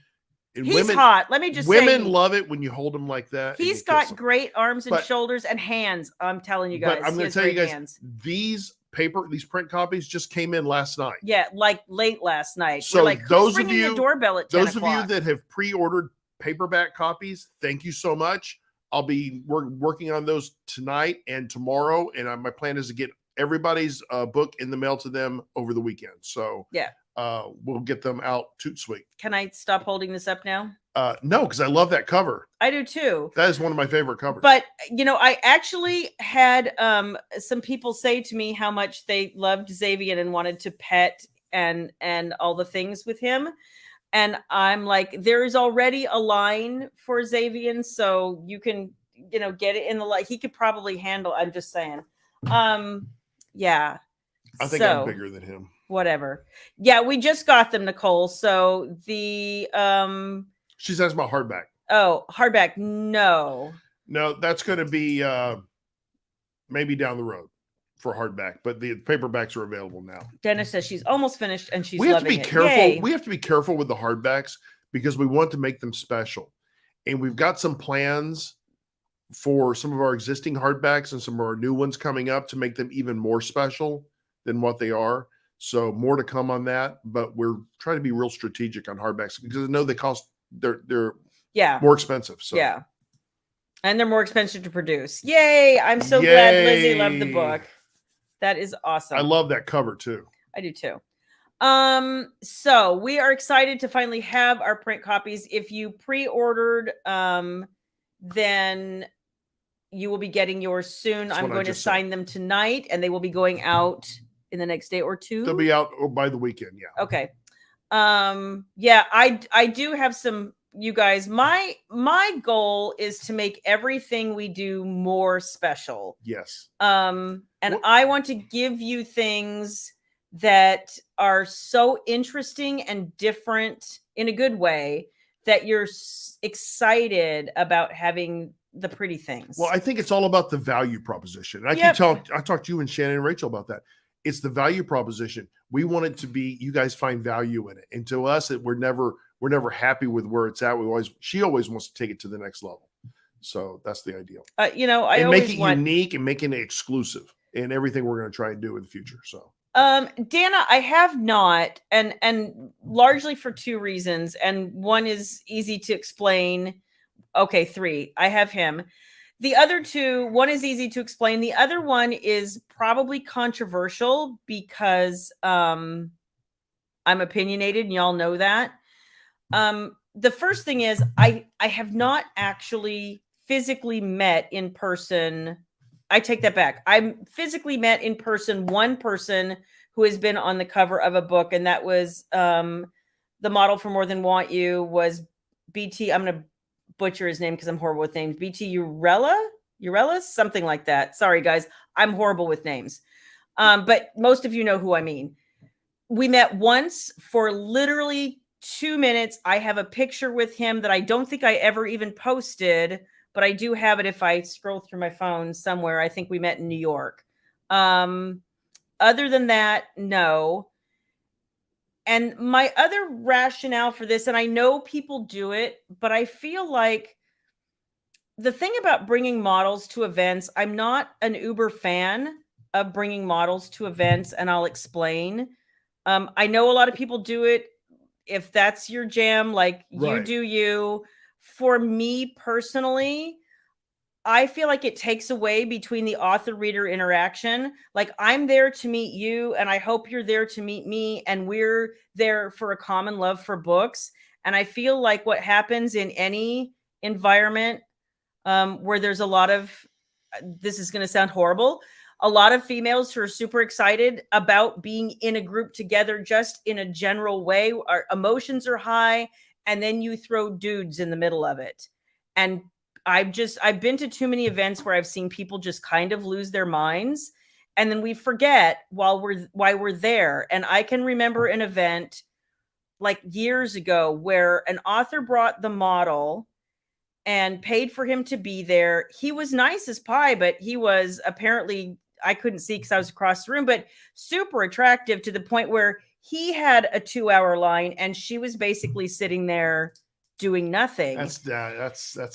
Speaker 1: And
Speaker 2: He's hot. Let me just say.
Speaker 1: Women love it when you hold him like that.
Speaker 2: He's got great arms and
Speaker 1: But-
Speaker 2: shoulders and hands. I'm telling you guys.
Speaker 1: But I'm
Speaker 2: He
Speaker 1: going
Speaker 2: has
Speaker 1: to tell you
Speaker 2: great
Speaker 1: guys,
Speaker 2: hands.
Speaker 1: these print copies just came in last night.
Speaker 2: Yeah, like late last night.
Speaker 1: So
Speaker 2: We're like,
Speaker 1: those
Speaker 2: who's
Speaker 1: of
Speaker 2: ringing
Speaker 1: you-
Speaker 2: the doorbell at 10
Speaker 1: Those of you
Speaker 2: o'clock?
Speaker 1: that have pre-ordered paperback copies, thank you so much. We're working on those tonight and tomorrow, and my plan is to get everybody's book in the mail to them over the weekend. So
Speaker 2: Yeah.
Speaker 1: we'll get them out toot sweet.
Speaker 2: Can I stop holding this up now?
Speaker 1: No, because I love that cover.
Speaker 2: I do too.
Speaker 1: That is one of my favorite covers.
Speaker 2: But I actually had some people say to me how much they loved Xavier and wanted to pet and all the things with him. And I'm like, there is already a line for Xavier, so you can, get it in the line. He could probably handle. I'm just saying. Yeah.
Speaker 1: I think I'm bigger than him.
Speaker 2: Whatever. Yeah, we just got them, Nicole. So the
Speaker 1: She says about hardback.
Speaker 2: Oh, hardback. No,
Speaker 1: that's going to be maybe down the road for hardback, but the paperbacks are available now.
Speaker 2: Dennis says she's almost finished and she's
Speaker 1: We have to
Speaker 2: loving
Speaker 1: be
Speaker 2: it.
Speaker 1: careful.
Speaker 2: Yay.
Speaker 1: We have to be careful with the hardbacks because we want to make them special. And we've got some plans for some of our existing hardbacks and some of our new ones coming up to make them even more special than what they are. So more to come on that, but we're trying to be real strategic on hardbacks because I know they're more expensive. So
Speaker 2: yeah. And they're more expensive to produce. Yay. I'm so glad Lizzie loved the book. That is awesome.
Speaker 1: I love that cover too.
Speaker 2: I do too. So we are excited to finally have our print copies. If you pre-ordered, then you will be getting yours soon. I'm going to sign them tonight and they will be going out in the next day or two.
Speaker 1: They'll be out by the weekend. Yeah.
Speaker 2: Okay. Yeah, I do have some, you guys, my goal is to make everything we do more special.
Speaker 1: Yes.
Speaker 2: And I want to give you things that are so interesting and different in a good way that you're excited about having the pretty things.
Speaker 1: Well, I think it's all about the value proposition. And I talked to you and Shannon and Rachel about that. It's the value proposition. We want it to be, you guys find value in it. And to us, we're never happy with where it's at. She always wants to take it to the next level. So that's the ideal.
Speaker 2: I
Speaker 1: and make it unique and making it exclusive in everything we're going to try and do in the future. So
Speaker 2: Dana, I have not, and largely for two reasons. And one is easy to explain. Okay, three. I have him. The other two, one is easy to explain. The other one is probably controversial because I'm opinionated and y'all know that. The first thing is I have not actually physically met in person. I take that back. I'm physically met in person one person who has been on the cover of a book, and that was the model for More Than Want You was BT. I'm going to butcher his name because I'm horrible with names. BT Urella, something like that. Sorry, guys. I'm horrible with names. But most of you know who I mean. We met once for literally 2 minutes. I have a picture with him that I don't think I ever even posted, but I do have it if I scroll through my phone somewhere. I think we met in New York. Other than that, no. And my other rationale for this, and I know people do it, but I feel like the thing about bringing models to events, I'm not an uber fan of bringing models to events, and I'll explain. I know a lot of people do it. If that's your jam, like you do you. For me personally, I feel like it takes away between the author-reader interaction. Like I'm there to meet you, and I hope you're there to meet me, and we're there for a common love for books. And I feel like what happens in any environment where there's a lot of, this is going to sound horrible, a lot of females who are super excited about being in a group together just in a general way. Our emotions are high, and then you throw dudes in the middle of it. And I've been to too many events where I've seen people just kind of lose their minds. and then we forget why we're there. And I can remember an event like years ago where an author brought the model and paid for him to be there. He was nice as pie, but he was apparently, I couldn't see because I was across the room, but super attractive to the point where he had a 2-hour line and she was basically sitting there doing nothing.
Speaker 1: That's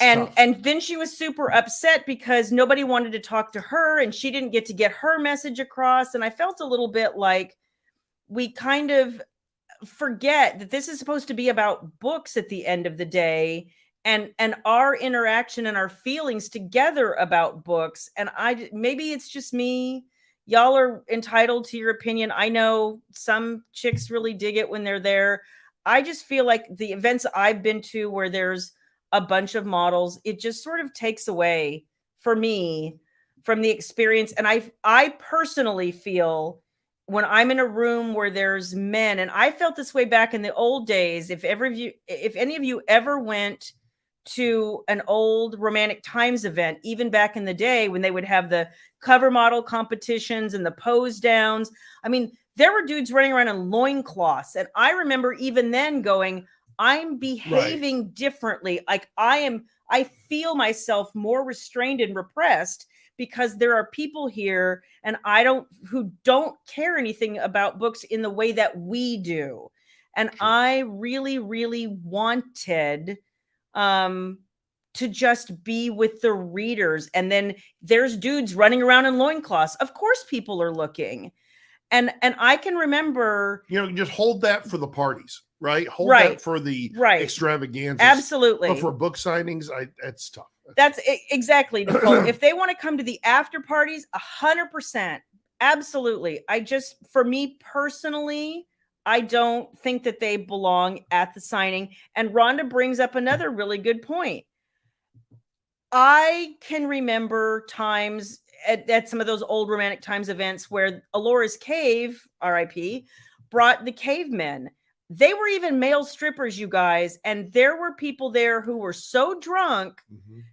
Speaker 2: and
Speaker 1: tough.
Speaker 2: And then she was super upset because nobody wanted to talk to her and she didn't get her message across. And I felt a little bit like we kind of forget that this is supposed to be about books at the end of the day, and our interaction and our feelings together about books. And maybe it's just me. Y'all are entitled to your opinion. I know some chicks really dig it when they're there. I just feel like the events I've been to where there's a bunch of models, it just sort of takes away for me from the experience. And I personally feel when I'm in a room where there's men, and I felt this way back in the old days, if any of you ever went to an old Romantic Times event, even back in the day when they would have the cover model competitions and the pose downs, I mean, there were dudes running around in loincloths. And I remember even then going, I'm behaving differently. Like I feel myself more restrained and repressed because there are people here and who don't care anything about books in the way that we do. And sure. I really, really wanted to just be with the readers. And then there's dudes running around in loincloths. Of course people are looking. And I can remember,
Speaker 1: just hold that for the parties, right? Hold that for the extravaganza.
Speaker 2: Absolutely.
Speaker 1: But for book signings, it's tough.
Speaker 2: That's exactly, Nicole. If they want to come to the after parties, 100%. Absolutely. For me personally, I don't think that they belong at the signing. And Rhonda brings up another really good point. I can remember times at some of those old Romantic Times events where Alora's Cave, RIP, brought the cavemen. They were even male strippers, you guys. And there were people there who were so drunk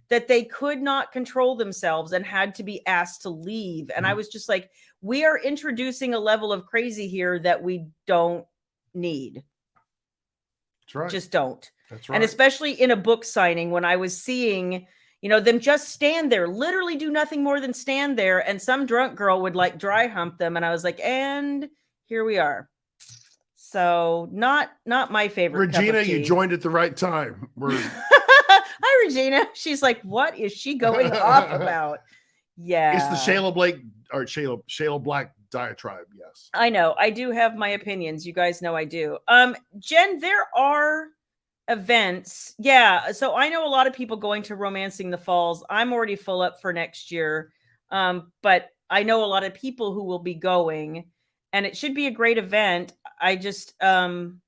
Speaker 2: that they could not control themselves and had to be asked to leave. And I was just like, we are introducing a level of crazy here that we don't need.
Speaker 1: That's right.
Speaker 2: Just don't.
Speaker 1: That's right.
Speaker 2: And especially in a book signing, when I was seeing, them just stand there, literally do nothing more than stand there. And some drunk girl would like dry hump them. And I was like, and here we are. So not my favorite.
Speaker 1: Regina, you joined at the right time.
Speaker 2: Hi, Regina. She's like, what is she going off about? Yeah.
Speaker 1: It's the Shayla Black diatribe. Yes.
Speaker 2: I know. I do have my opinions. You guys know I do. Jen, there are events. Yeah. So I know a lot of people going to Romancing the Falls. I'm already full up for next year. But I know a lot of people who will be going, and it should be a great event. I just, and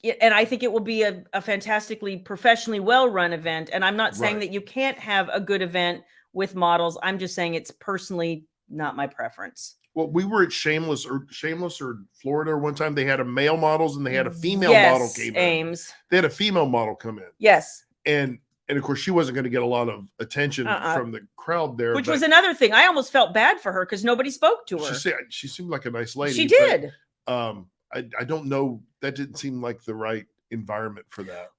Speaker 2: I think it will be a fantastically professionally well-run event. And I'm not saying that you can't have a good event with models. I'm just saying it's personally not my preference.
Speaker 1: Well, we were at Shameless or Florida one time. They had a male models and they had a female model came in. They had a female model come in.
Speaker 2: Yes.
Speaker 1: And of course, she wasn't going to get a lot of attention from the crowd there.
Speaker 2: Which was another thing. I almost felt bad for her because nobody spoke to her.
Speaker 1: She seemed like a nice lady.
Speaker 2: She did.
Speaker 1: But, I don't know. That didn't seem like the right environment for that.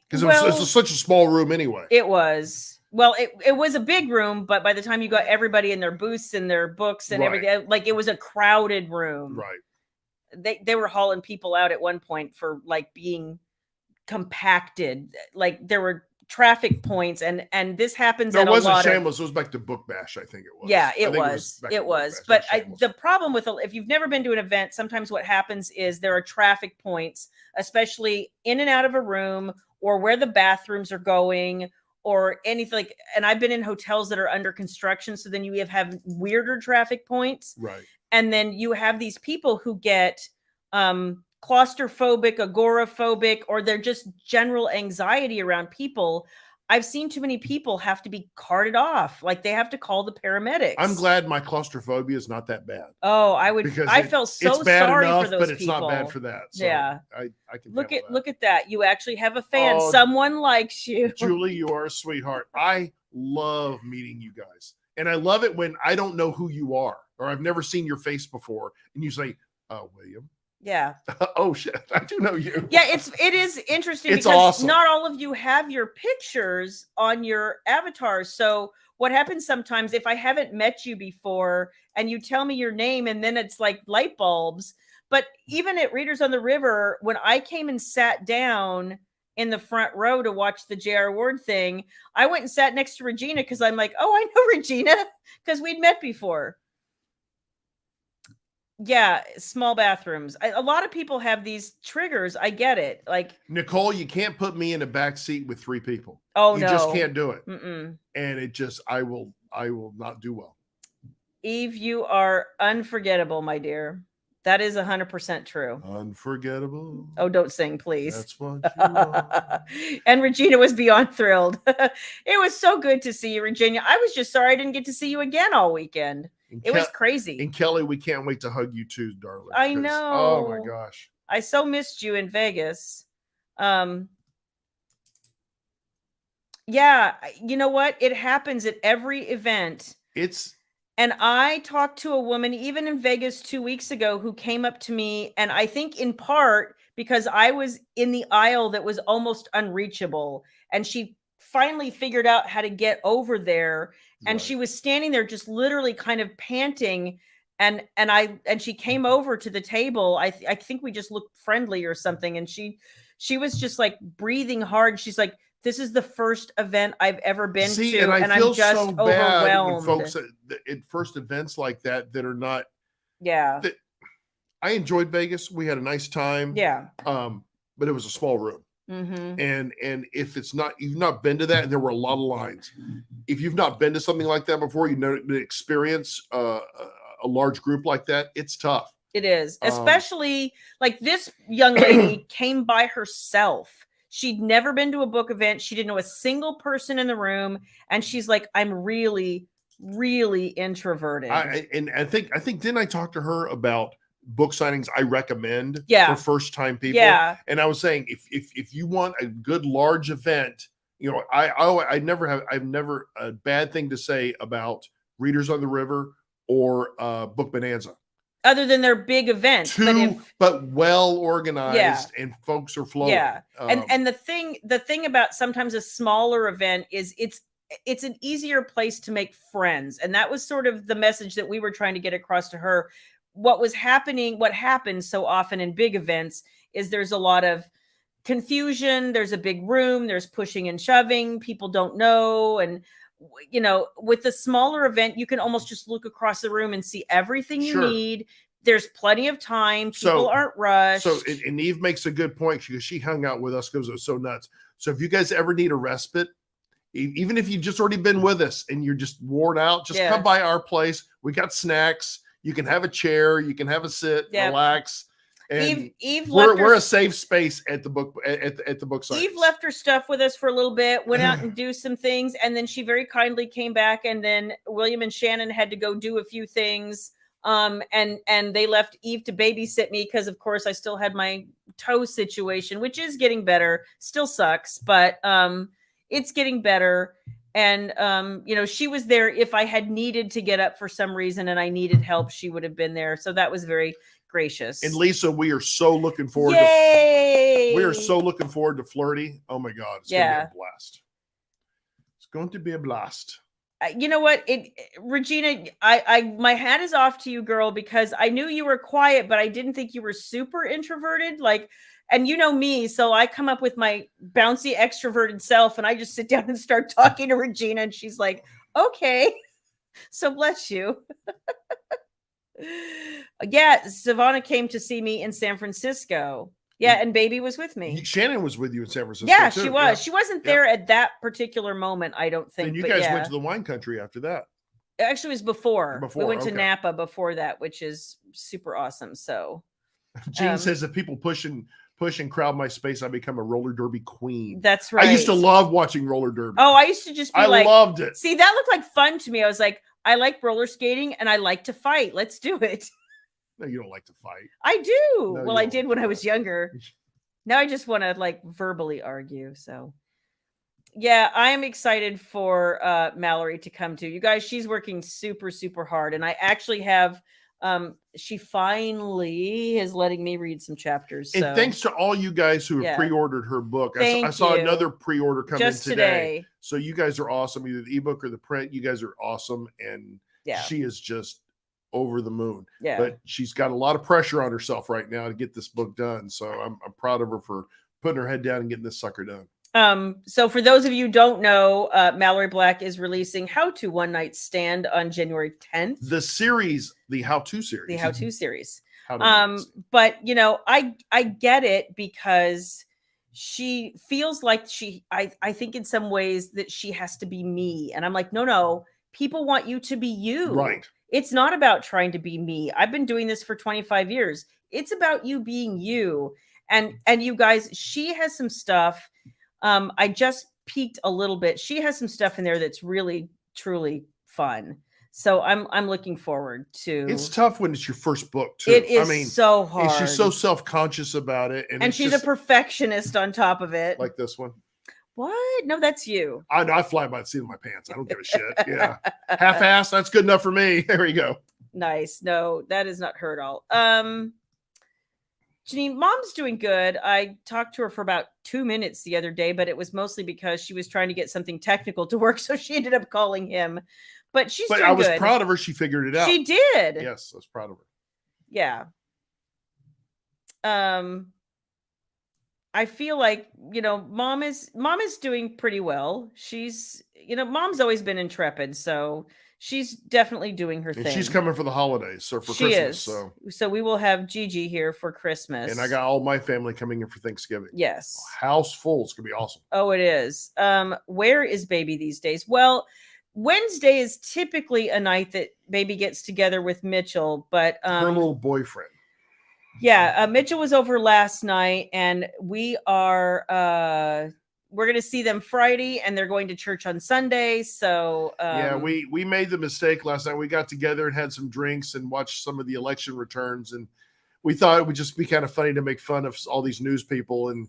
Speaker 1: Because it was such a small room anyway.
Speaker 2: It was. Well, it was a big room, but by the time you got everybody in their booths and their books and everything, like it was a crowded room.
Speaker 1: Right.
Speaker 2: They were hauling people out at one point for like being compacted. Like there were traffic points and this happens at a lot of...
Speaker 1: It wasn't Shameless. It was back to Book Bash, I think it was.
Speaker 2: Yeah, it was. But the problem with if you've never been to an event, sometimes what happens is there are traffic points, especially in and out of a room or where the bathrooms are going or anything like, and I've been in hotels that are under construction. So then you have weirder traffic points.
Speaker 1: Right.
Speaker 2: And then you have these people who get claustrophobic, agoraphobic, or they're just general anxiety around people. I've seen too many people have to be carted off. Like they have to call the paramedics.
Speaker 1: I'm glad my claustrophobia is not that bad.
Speaker 2: Oh, I felt so sorry for those people.
Speaker 1: But it's not bad for that. So
Speaker 2: yeah.
Speaker 1: I can
Speaker 2: look at that. You actually have a fan. Someone likes you.
Speaker 1: Julie, you are a sweetheart. I love meeting you guys. And I love it when I don't know who you are or I've never seen your face before. And you say, William.
Speaker 2: Yeah.
Speaker 1: Oh shit. I do know you.
Speaker 2: Yeah, it is interesting
Speaker 1: It's
Speaker 2: because
Speaker 1: awesome.
Speaker 2: not all of you have your pictures on your avatars. So what happens sometimes if I haven't met you before and you tell me your name and then it's like light bulbs. But even at Readers on the River, when I came and sat down in the front row to watch the J.R. Ward thing, I went and sat next to Regina because I'm like, oh, I know Regina because we'd met before. Yeah, small bathrooms. A lot of people have these triggers. I get it. Like,
Speaker 1: Nicole, you can't put me in a back seat with 3 people.
Speaker 2: oh,
Speaker 1: You
Speaker 2: no.
Speaker 1: just can't do it.
Speaker 2: Mm-mm.
Speaker 1: And it just, I will not do well.
Speaker 2: Eve, you are unforgettable, my dear. That is 100% true.
Speaker 1: Unforgettable.
Speaker 2: Oh, don't sing, please.
Speaker 1: That's what you are.
Speaker 2: And Regina was beyond thrilled. It was so good to see you, Regina. I was just sorry I didn't get to see you again all weekend. It was crazy.
Speaker 1: And Kelly, we can't wait to hug you too, darling.
Speaker 2: I know.
Speaker 1: Oh my gosh.
Speaker 2: I so missed you in Vegas. Yeah, you know what? It happens at every event. And I talked to a woman even in Vegas 2 weeks ago who came up to me, and I think in part because I was in the aisle that was almost unreachable, and she finally figured out how to get over there, and she was standing there just literally kind of panting, and she came over to the table. I think we just looked friendly or something, and she was just like breathing hard. She's like, this is the first event I've ever been to,
Speaker 1: and
Speaker 2: I'm just
Speaker 1: so
Speaker 2: overwhelmed.
Speaker 1: when folks at first events like that are not.
Speaker 2: Yeah.
Speaker 1: I enjoyed Vegas. We had a nice time.
Speaker 2: Yeah.
Speaker 1: But it was a small room.
Speaker 2: Mm-hmm.
Speaker 1: And if you've not been to that, and there were a lot of lines. If you've not been to something like that before, you know, experience a large group like that, it's tough.
Speaker 2: It is, especially like this young lady came by herself. She'd never been to a book event. She didn't know a single person in the room. And she's like, I'm really, really introverted.
Speaker 1: I think, didn't I talk to her about book signings I recommend for first time people?
Speaker 2: Yeah.
Speaker 1: And I was saying, if you want a good large event, you know, I've never a bad thing to say about Readers on the River or Book Bonanza.
Speaker 2: Other than their big events,
Speaker 1: but well organized and folks are flowing.
Speaker 2: Yeah. And the thing about sometimes a smaller event is it's an easier place to make friends. And that was sort of the message that we were trying to get across to her. What happens so often in big events is there's a lot of confusion. There's a big room, there's pushing and shoving, people don't know. And you know, with the smaller event, you can almost just look across the room and see everything you need. There's plenty of time. People aren't rushed.
Speaker 1: So, and Eve makes a good point because she hung out with us because it was so nuts. So if you guys ever need a respite, even if you've just already been with us and you're just worn out, just come by our place. We got snacks. You can have a chair. You can have a sit, relax. And
Speaker 2: Eve
Speaker 1: we're a safe space at the book site.
Speaker 2: Eve left her stuff with us for a little bit, went out and do some things, and then she very kindly came back. And then William and Shannon had to go do a few things, and they left Eve to babysit me because, of course, I still had my toe situation, which is getting better. Still sucks, but it's getting better. And you know, she was there if I had needed to get up for some reason and I needed help. She would have been there, so that was very gracious.
Speaker 1: And Lisa, we are so looking forward.
Speaker 2: Yay!
Speaker 1: We are so looking forward to Flirty. Oh my God, it's going to be a blast. It's going to be a blast.
Speaker 2: You know what, Regina, my hat is off to you, girl, because I knew you were quiet, but I didn't think you were super introverted. Like, and you know me, so I come up with my bouncy extroverted self, and I just sit down and start talking to Regina, and she's like, "Okay." So bless you. Yeah, Savannah came to see me in San Francisco. Yeah, and baby was with me.
Speaker 1: Shannon was with you in San Francisco.
Speaker 2: Yeah,
Speaker 1: too.
Speaker 2: she was. Yeah. She wasn't there at that particular moment, I don't think.
Speaker 1: And you guys went to the wine country after that.
Speaker 2: Actually, it was before. We went to Napa before that, which is super awesome. So
Speaker 1: Gene says if people push and crowd my space, I become a roller derby queen.
Speaker 2: That's right.
Speaker 1: I used to love watching roller derby.
Speaker 2: Oh, I used to just be
Speaker 1: I loved it.
Speaker 2: See, that looked like fun to me. I was like, I like roller skating and I like to fight. Let's do it.
Speaker 1: No, you don't like to fight.
Speaker 2: I do. No, I did when I was younger. Now I just want to like verbally argue. So Yeah, I'm excited for Mallory to come to you guys. She's working super, super hard, and I actually have. She finally is letting me read some chapters. So.
Speaker 1: And thanks to all you guys who have
Speaker 2: Yeah.
Speaker 1: pre-ordered her book.
Speaker 2: Thank
Speaker 1: I saw
Speaker 2: you.
Speaker 1: another pre-order come
Speaker 2: Just
Speaker 1: in today.
Speaker 2: today.
Speaker 1: So you guys are awesome, either the ebook or the print. You guys are awesome, and
Speaker 2: Yeah.
Speaker 1: she is just over the moon.
Speaker 2: Yeah.
Speaker 1: But she's got a lot of pressure on herself right now to get this book done. So I'm proud of her for putting her head down and getting this sucker done.
Speaker 2: So for those of you who don't know, Mallory Black is releasing How to One Night Stand on January 10th.
Speaker 1: The series, the how-to series.
Speaker 2: The how-to series.
Speaker 1: How to
Speaker 2: but you know, I get it, because she feels like I think in some ways that she has to be me. And I'm like, no, people want you to be you.
Speaker 1: Right.
Speaker 2: It's not about trying to be me. I've been doing this for 25 years. It's about you being you. And you guys, she has some stuff. I just peeked a little bit. She has some stuff in there that's really, truly fun. So I'm looking forward to.
Speaker 1: It's tough when it's your first book too.
Speaker 2: It is so hard.
Speaker 1: And she's so self-conscious about it,
Speaker 2: and she's a perfectionist on top of it.
Speaker 1: Like this one.
Speaker 2: What? No, that's you.
Speaker 1: I know. I fly by the seat of my pants. I don't give a shit. Yeah, half-assed. That's good enough for me. There you go.
Speaker 2: Nice. No, that is not her at all. Janine, Mom's doing good. I talked to her for about 2 minutes the other day, but it was mostly because she was trying to get something technical to work, so she ended up calling him. But she's doing good.
Speaker 1: I was proud of her. She figured it out.
Speaker 2: She did.
Speaker 1: Yes, I was proud of her.
Speaker 2: Yeah. I feel like, Mom is doing pretty well. She's, Mom's always been intrepid, so she's definitely doing her thing.
Speaker 1: She's coming for the holidays, so for Christmas.
Speaker 2: So we will have Gigi here for Christmas.
Speaker 1: And I got all my family coming in for Thanksgiving.
Speaker 2: Yes.
Speaker 1: House full. It's gonna be awesome.
Speaker 2: Oh, it is. Where is Baby these days? Well, Wednesday is typically a night that Baby gets together with Mitchell, but
Speaker 1: her little boyfriend.
Speaker 2: Yeah, Mitchell was over last night, and we're going to see them Friday, and they're going to church on Sunday. So
Speaker 1: yeah, we made the mistake last night. We got together and had some drinks and watched some of the election returns, and we thought it would just be kind of funny to make fun of all these news people, and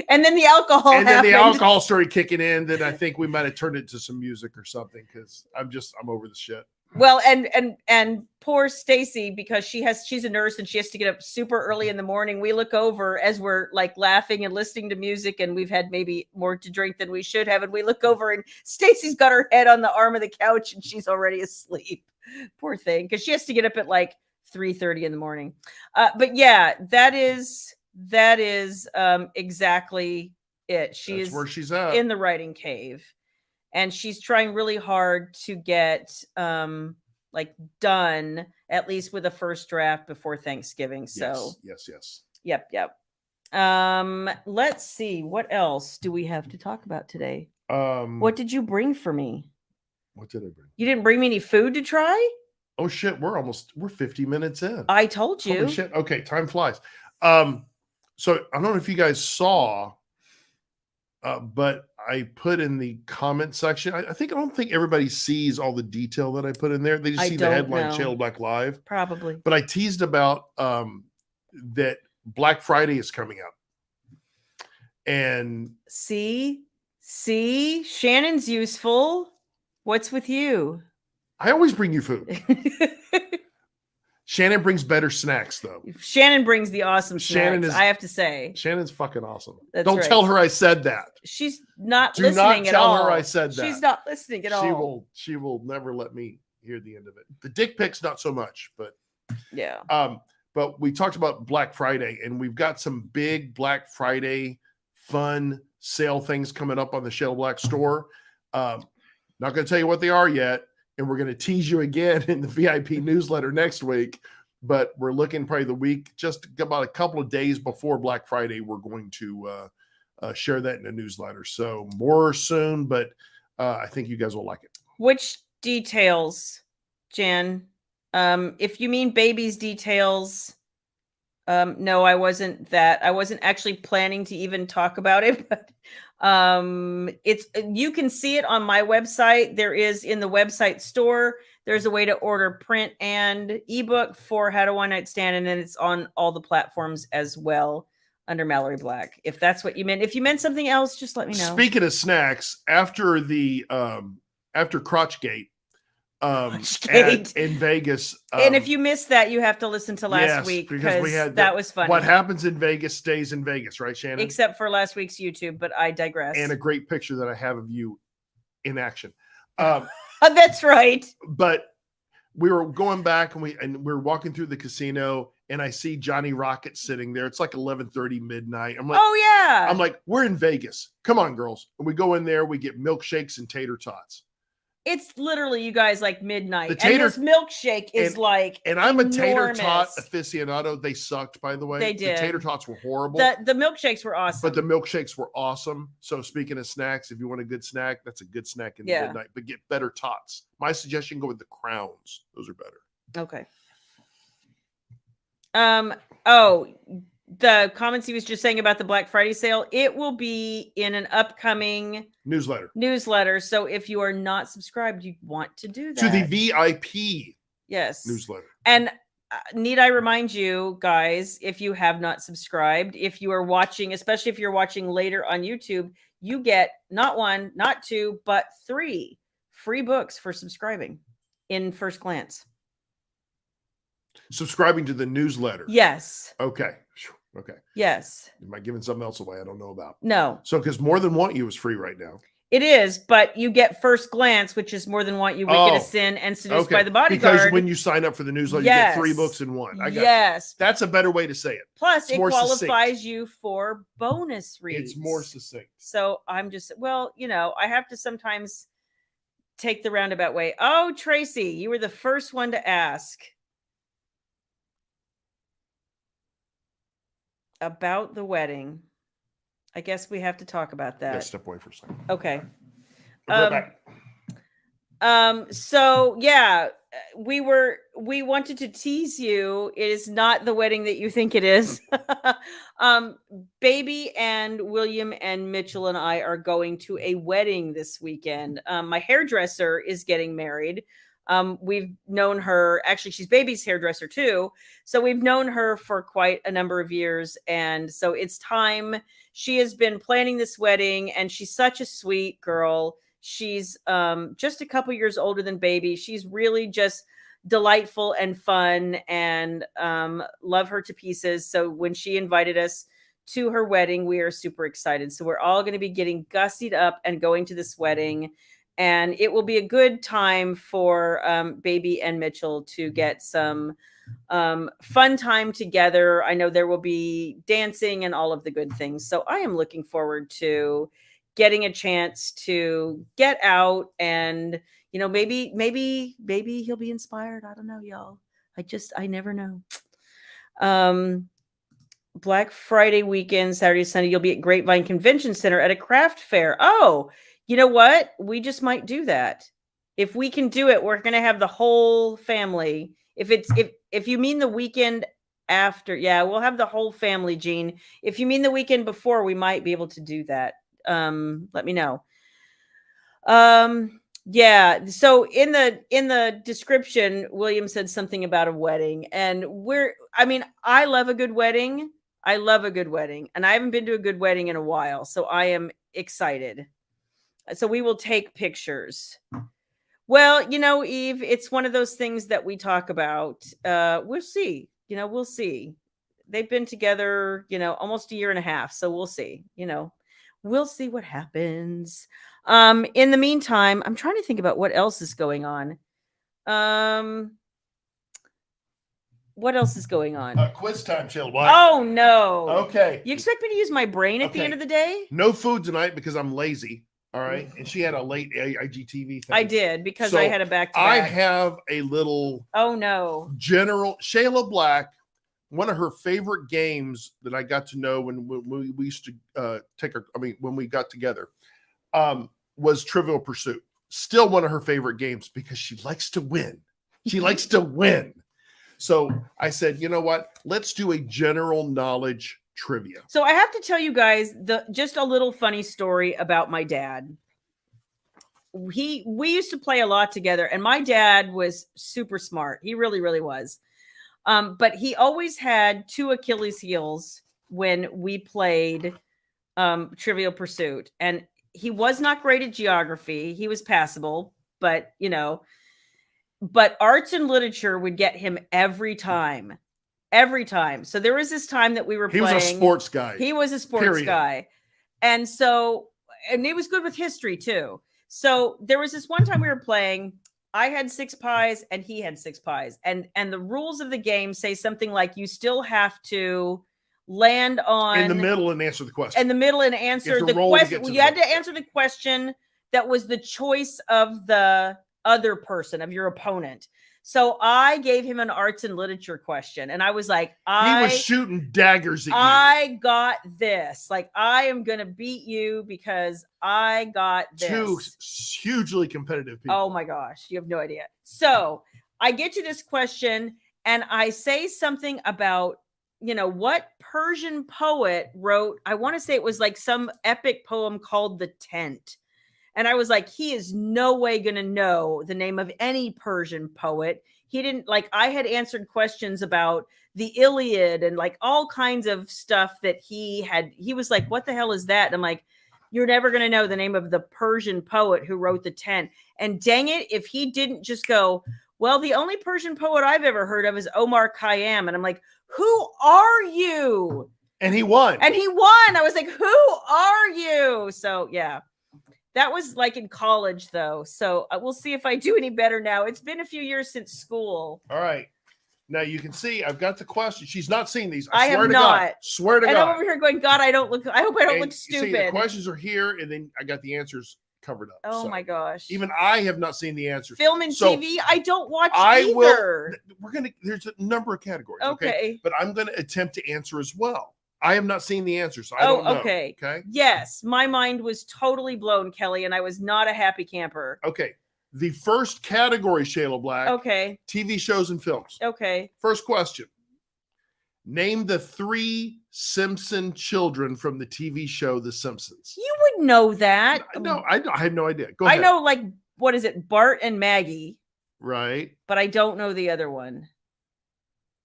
Speaker 2: and then the alcohol
Speaker 1: and
Speaker 2: happened.
Speaker 1: Then the alcohol started kicking in. Then I think we might have turned it to some music or something, because I'm over the shit.
Speaker 2: Well, and poor Stacy, because she's a nurse and she has to get up super early in the morning. We look over as we're like laughing and listening to music, and we've had maybe more to drink than we should have. And we look over and Stacy's got her head on the arm of the couch and she's already asleep. Poor thing, because she has to get up at like 3:30 in the morning. But yeah, that is exactly it. That's
Speaker 1: where she's at,
Speaker 2: in the writing cave. And she's trying really hard to get done, at least with a first draft before Thanksgiving. So
Speaker 1: yes.
Speaker 2: Yep. Let's see. What else do we have to talk about today? What did you bring for me?
Speaker 1: What did I bring?
Speaker 2: You didn't bring me any food to try?
Speaker 1: Oh shit, we're 50 minutes in.
Speaker 2: I told you.
Speaker 1: Holy shit. Okay, time flies. So I don't know if you guys saw, but I put in the comment section. I don't think everybody sees all the detail that I put in there. They just see the headline Shayla Black Live.
Speaker 2: Probably.
Speaker 1: But I teased about that Black Friday is coming up. And
Speaker 2: see, Shannon's useful. What's with you?
Speaker 1: I always bring you food. Shannon brings better snacks, though.
Speaker 2: Shannon brings the awesome snacks, I have to say.
Speaker 1: Shannon's fucking awesome.
Speaker 2: Don't
Speaker 1: tell her I said that.
Speaker 2: She's not
Speaker 1: Do
Speaker 2: listening
Speaker 1: not
Speaker 2: at all.
Speaker 1: tell her I said that.
Speaker 2: She's not listening at all.
Speaker 1: She will never let me hear the end of it. The dick pics, not so much, but
Speaker 2: yeah.
Speaker 1: But we talked about Black Friday, and we've got some big Black Friday fun sale things coming up on the Shayla Black store. Not going to tell you what they are yet. And we're going to tease you again in the VIP newsletter next week. But we're looking probably the week, just about a couple of days before Black Friday, we're going to share that in a newsletter. So more soon, but I think you guys will like it.
Speaker 2: Which details, Jan? If you mean baby's details, no, I wasn't actually planning to even talk about it, but you can see it on my website. There is in the website store, there's a way to order print and ebook for How to One Night Stand, and then it's on all the platforms as well. under Mallory Black. If that's what you meant. If you meant something else, just let me know.
Speaker 1: Speaking of snacks, after the after Crotchgate, in Vegas,
Speaker 2: and if you missed that, you have to listen to last week
Speaker 1: because we had
Speaker 2: that was funny.
Speaker 1: What happens in Vegas stays in Vegas, right, Shannon?
Speaker 2: Except for last week's YouTube, but I digress.
Speaker 1: And a great picture that I have of you in action.
Speaker 2: That's right.
Speaker 1: But we were going back and we were walking through the casino, and I see Johnny Rocket sitting there. It's like 11:30 midnight. I'm like,
Speaker 2: oh yeah.
Speaker 1: I'm like, we're in Vegas. Come on, girls. And we go in there. We get milkshakes and tater tots.
Speaker 2: It's literally, you guys, like midnight. And this milkshake is
Speaker 1: and I'm a tater tot aficionado. They sucked, by the way.
Speaker 2: They did.
Speaker 1: The tater tots were horrible.
Speaker 2: The milkshakes were awesome.
Speaker 1: But the milkshakes were awesome. So speaking of snacks, if you want a good snack, that's a good snack in the midnight. But get better tots. My suggestion: go with the Crowns. Those are better.
Speaker 2: Okay. Oh, the comments he was just saying about the Black Friday sale, it will be in an upcoming newsletter. So if you are not subscribed, you want to do that.
Speaker 1: To the VIP newsletter.
Speaker 2: And need I remind you guys, if you have not subscribed, if you are watching, especially if you're watching later on YouTube, you get not 1, not 2, but 3 free books for subscribing in First Glance.
Speaker 1: Subscribing to the newsletter.
Speaker 2: Yes.
Speaker 1: Okay. Yes. Am I giving something else away I don't know about?
Speaker 2: No.
Speaker 1: So because More Than Want You is free right now.
Speaker 2: It is, but you get First Glance, which is More Than Want You, Wicked as Sin, and Seduced by the Bodyguard.
Speaker 1: Because when you sign up for the newsletter, you get 3 books in one. I got you. That's a better way to say it.
Speaker 2: Plus, it qualifies you for bonus reads.
Speaker 1: It's more succinct.
Speaker 2: So I'm just, I have to sometimes take the roundabout way. Oh, Tracy, you were the first one to ask about the wedding. I guess we have to talk about that.
Speaker 1: Yeah, step away for a second.
Speaker 2: Okay.
Speaker 1: Back.
Speaker 2: So yeah, we wanted to tease you. It is not the wedding that you think it is. Baby and William and Mitchell and I are going to a wedding this weekend. My hairdresser is getting married. We've known her, actually she's Baby's hairdresser too. So we've known her for quite a number of years. And so it's time. She has been planning this wedding, and she's such a sweet girl. She's just a couple years older than Baby. She's really just delightful and fun, and love her to pieces. So when she invited us to her wedding, we are super excited. So we're all going to be getting gussied up and going to this wedding. And it will be a good time for Baby and Mitchell to get some fun time together. I know there will be dancing and all of the good things. So I am looking forward to getting a chance to get out and, maybe he'll be inspired. I don't know, y'all. I never know. Black Friday weekend, Saturday, Sunday, you'll be at Grapevine Convention Center at a craft fair. Oh, you know what? We just might do that. If we can do it, we're going to have the whole family. If you mean the weekend after, yeah, we'll have the whole family, Jean. If you mean the weekend before, we might be able to do that. Let me know. Yeah. So in the description, William said something about a wedding, and I love a good wedding. I love a good wedding, and I haven't been to a good wedding in a while. So I am excited. So we will take pictures. Well, Eve, it's one of those things that we talk about. We'll see. We'll see. They've been together, almost a year and a half. So we'll see. We'll see what happens. In the meantime, I'm trying to think about what else is going on. What else is going on?
Speaker 1: Quiz time, Shayla.
Speaker 2: Oh, no.
Speaker 1: Okay.
Speaker 2: You expect me to use my brain at the end of the day?
Speaker 1: No food tonight because I'm lazy. All right. And she had a late IGTV thing.
Speaker 2: I did because I had a back-to-back.
Speaker 1: I have a little Shayla Black. One of her favorite games that I got to know when we used to when we got together was Trivial Pursuit. Still one of her favorite games because she likes to win. She likes to win. So I said, you know what? Let's do a general knowledge trivia.
Speaker 2: So I have to tell you guys just a little funny story about my dad. We used to play a lot together, and my dad was super smart. He really, really was. But he always had 2 Achilles heels when we played Trivial Pursuit, and he was not great at geography. He was passable, but but arts and literature would get him every time. Every time. So there was this time that we were
Speaker 1: He
Speaker 2: playing.
Speaker 1: was a sports guy.
Speaker 2: He was a sports
Speaker 1: Period.
Speaker 2: guy. And so, and he was good with history too. So there was this one time we were playing. I had 6 pies and he had 6 pies. And the rules of the game say something like you still have to land on
Speaker 1: in the middle and answer the question.
Speaker 2: In the middle and answer the question. You had to answer the question that was the choice of the other person, of your opponent. So I gave him an arts and literature question, and I was like,
Speaker 1: he was shooting daggers at you.
Speaker 2: I got this. Like, I am going to beat you because I got this.
Speaker 1: 2 hugely competitive people.
Speaker 2: Oh my gosh. You have no idea. So I get to this question and I say something about, what Persian poet wrote. I want to say it was like some epic poem called The Tent. And I was like, he is no way going to know the name of any Persian poet. He didn't I had answered questions about the Iliad and like all kinds of stuff that he was like, what the hell is that? And I'm like, you're never going to know the name of the Persian poet who wrote The Tent. And dang it, if he didn't just go, well, the only Persian poet I've ever heard of is Omar Khayyam. And I'm like, who are you?
Speaker 1: And he won.
Speaker 2: I was like, who are you? So yeah. That was like in college, though. So we'll see if I do any better now. It's been a few years since school.
Speaker 1: All right. Now you can see I've got the question. She's not seen these.
Speaker 2: I
Speaker 1: swear
Speaker 2: have
Speaker 1: to
Speaker 2: not.
Speaker 1: God. Swear to
Speaker 2: and
Speaker 1: God.
Speaker 2: I'm over here going, God, I hope I don't look stupid.
Speaker 1: See, the questions are here, and then I got the answers covered up.
Speaker 2: Oh my gosh.
Speaker 1: Even I have not seen the answers.
Speaker 2: Film and TV, I don't watch either.
Speaker 1: There's a number of categories.
Speaker 2: Okay.
Speaker 1: But I'm going to attempt to answer as well. I have not seen the answers, so I don't know.
Speaker 2: Okay.
Speaker 1: Okay.
Speaker 2: Yes, my mind was totally blown, Kelly, and I was not a happy camper.
Speaker 1: Okay. The first category, Shayla Black.
Speaker 2: Okay.
Speaker 1: TV shows and films.
Speaker 2: Okay.
Speaker 1: First question. Name the 3 Simpson children from the TV show The Simpsons.
Speaker 2: You would know that.
Speaker 1: No, I have no idea. Go ahead.
Speaker 2: I know, what is it? Bart and Maggie.
Speaker 1: Right.
Speaker 2: But I don't know the other one.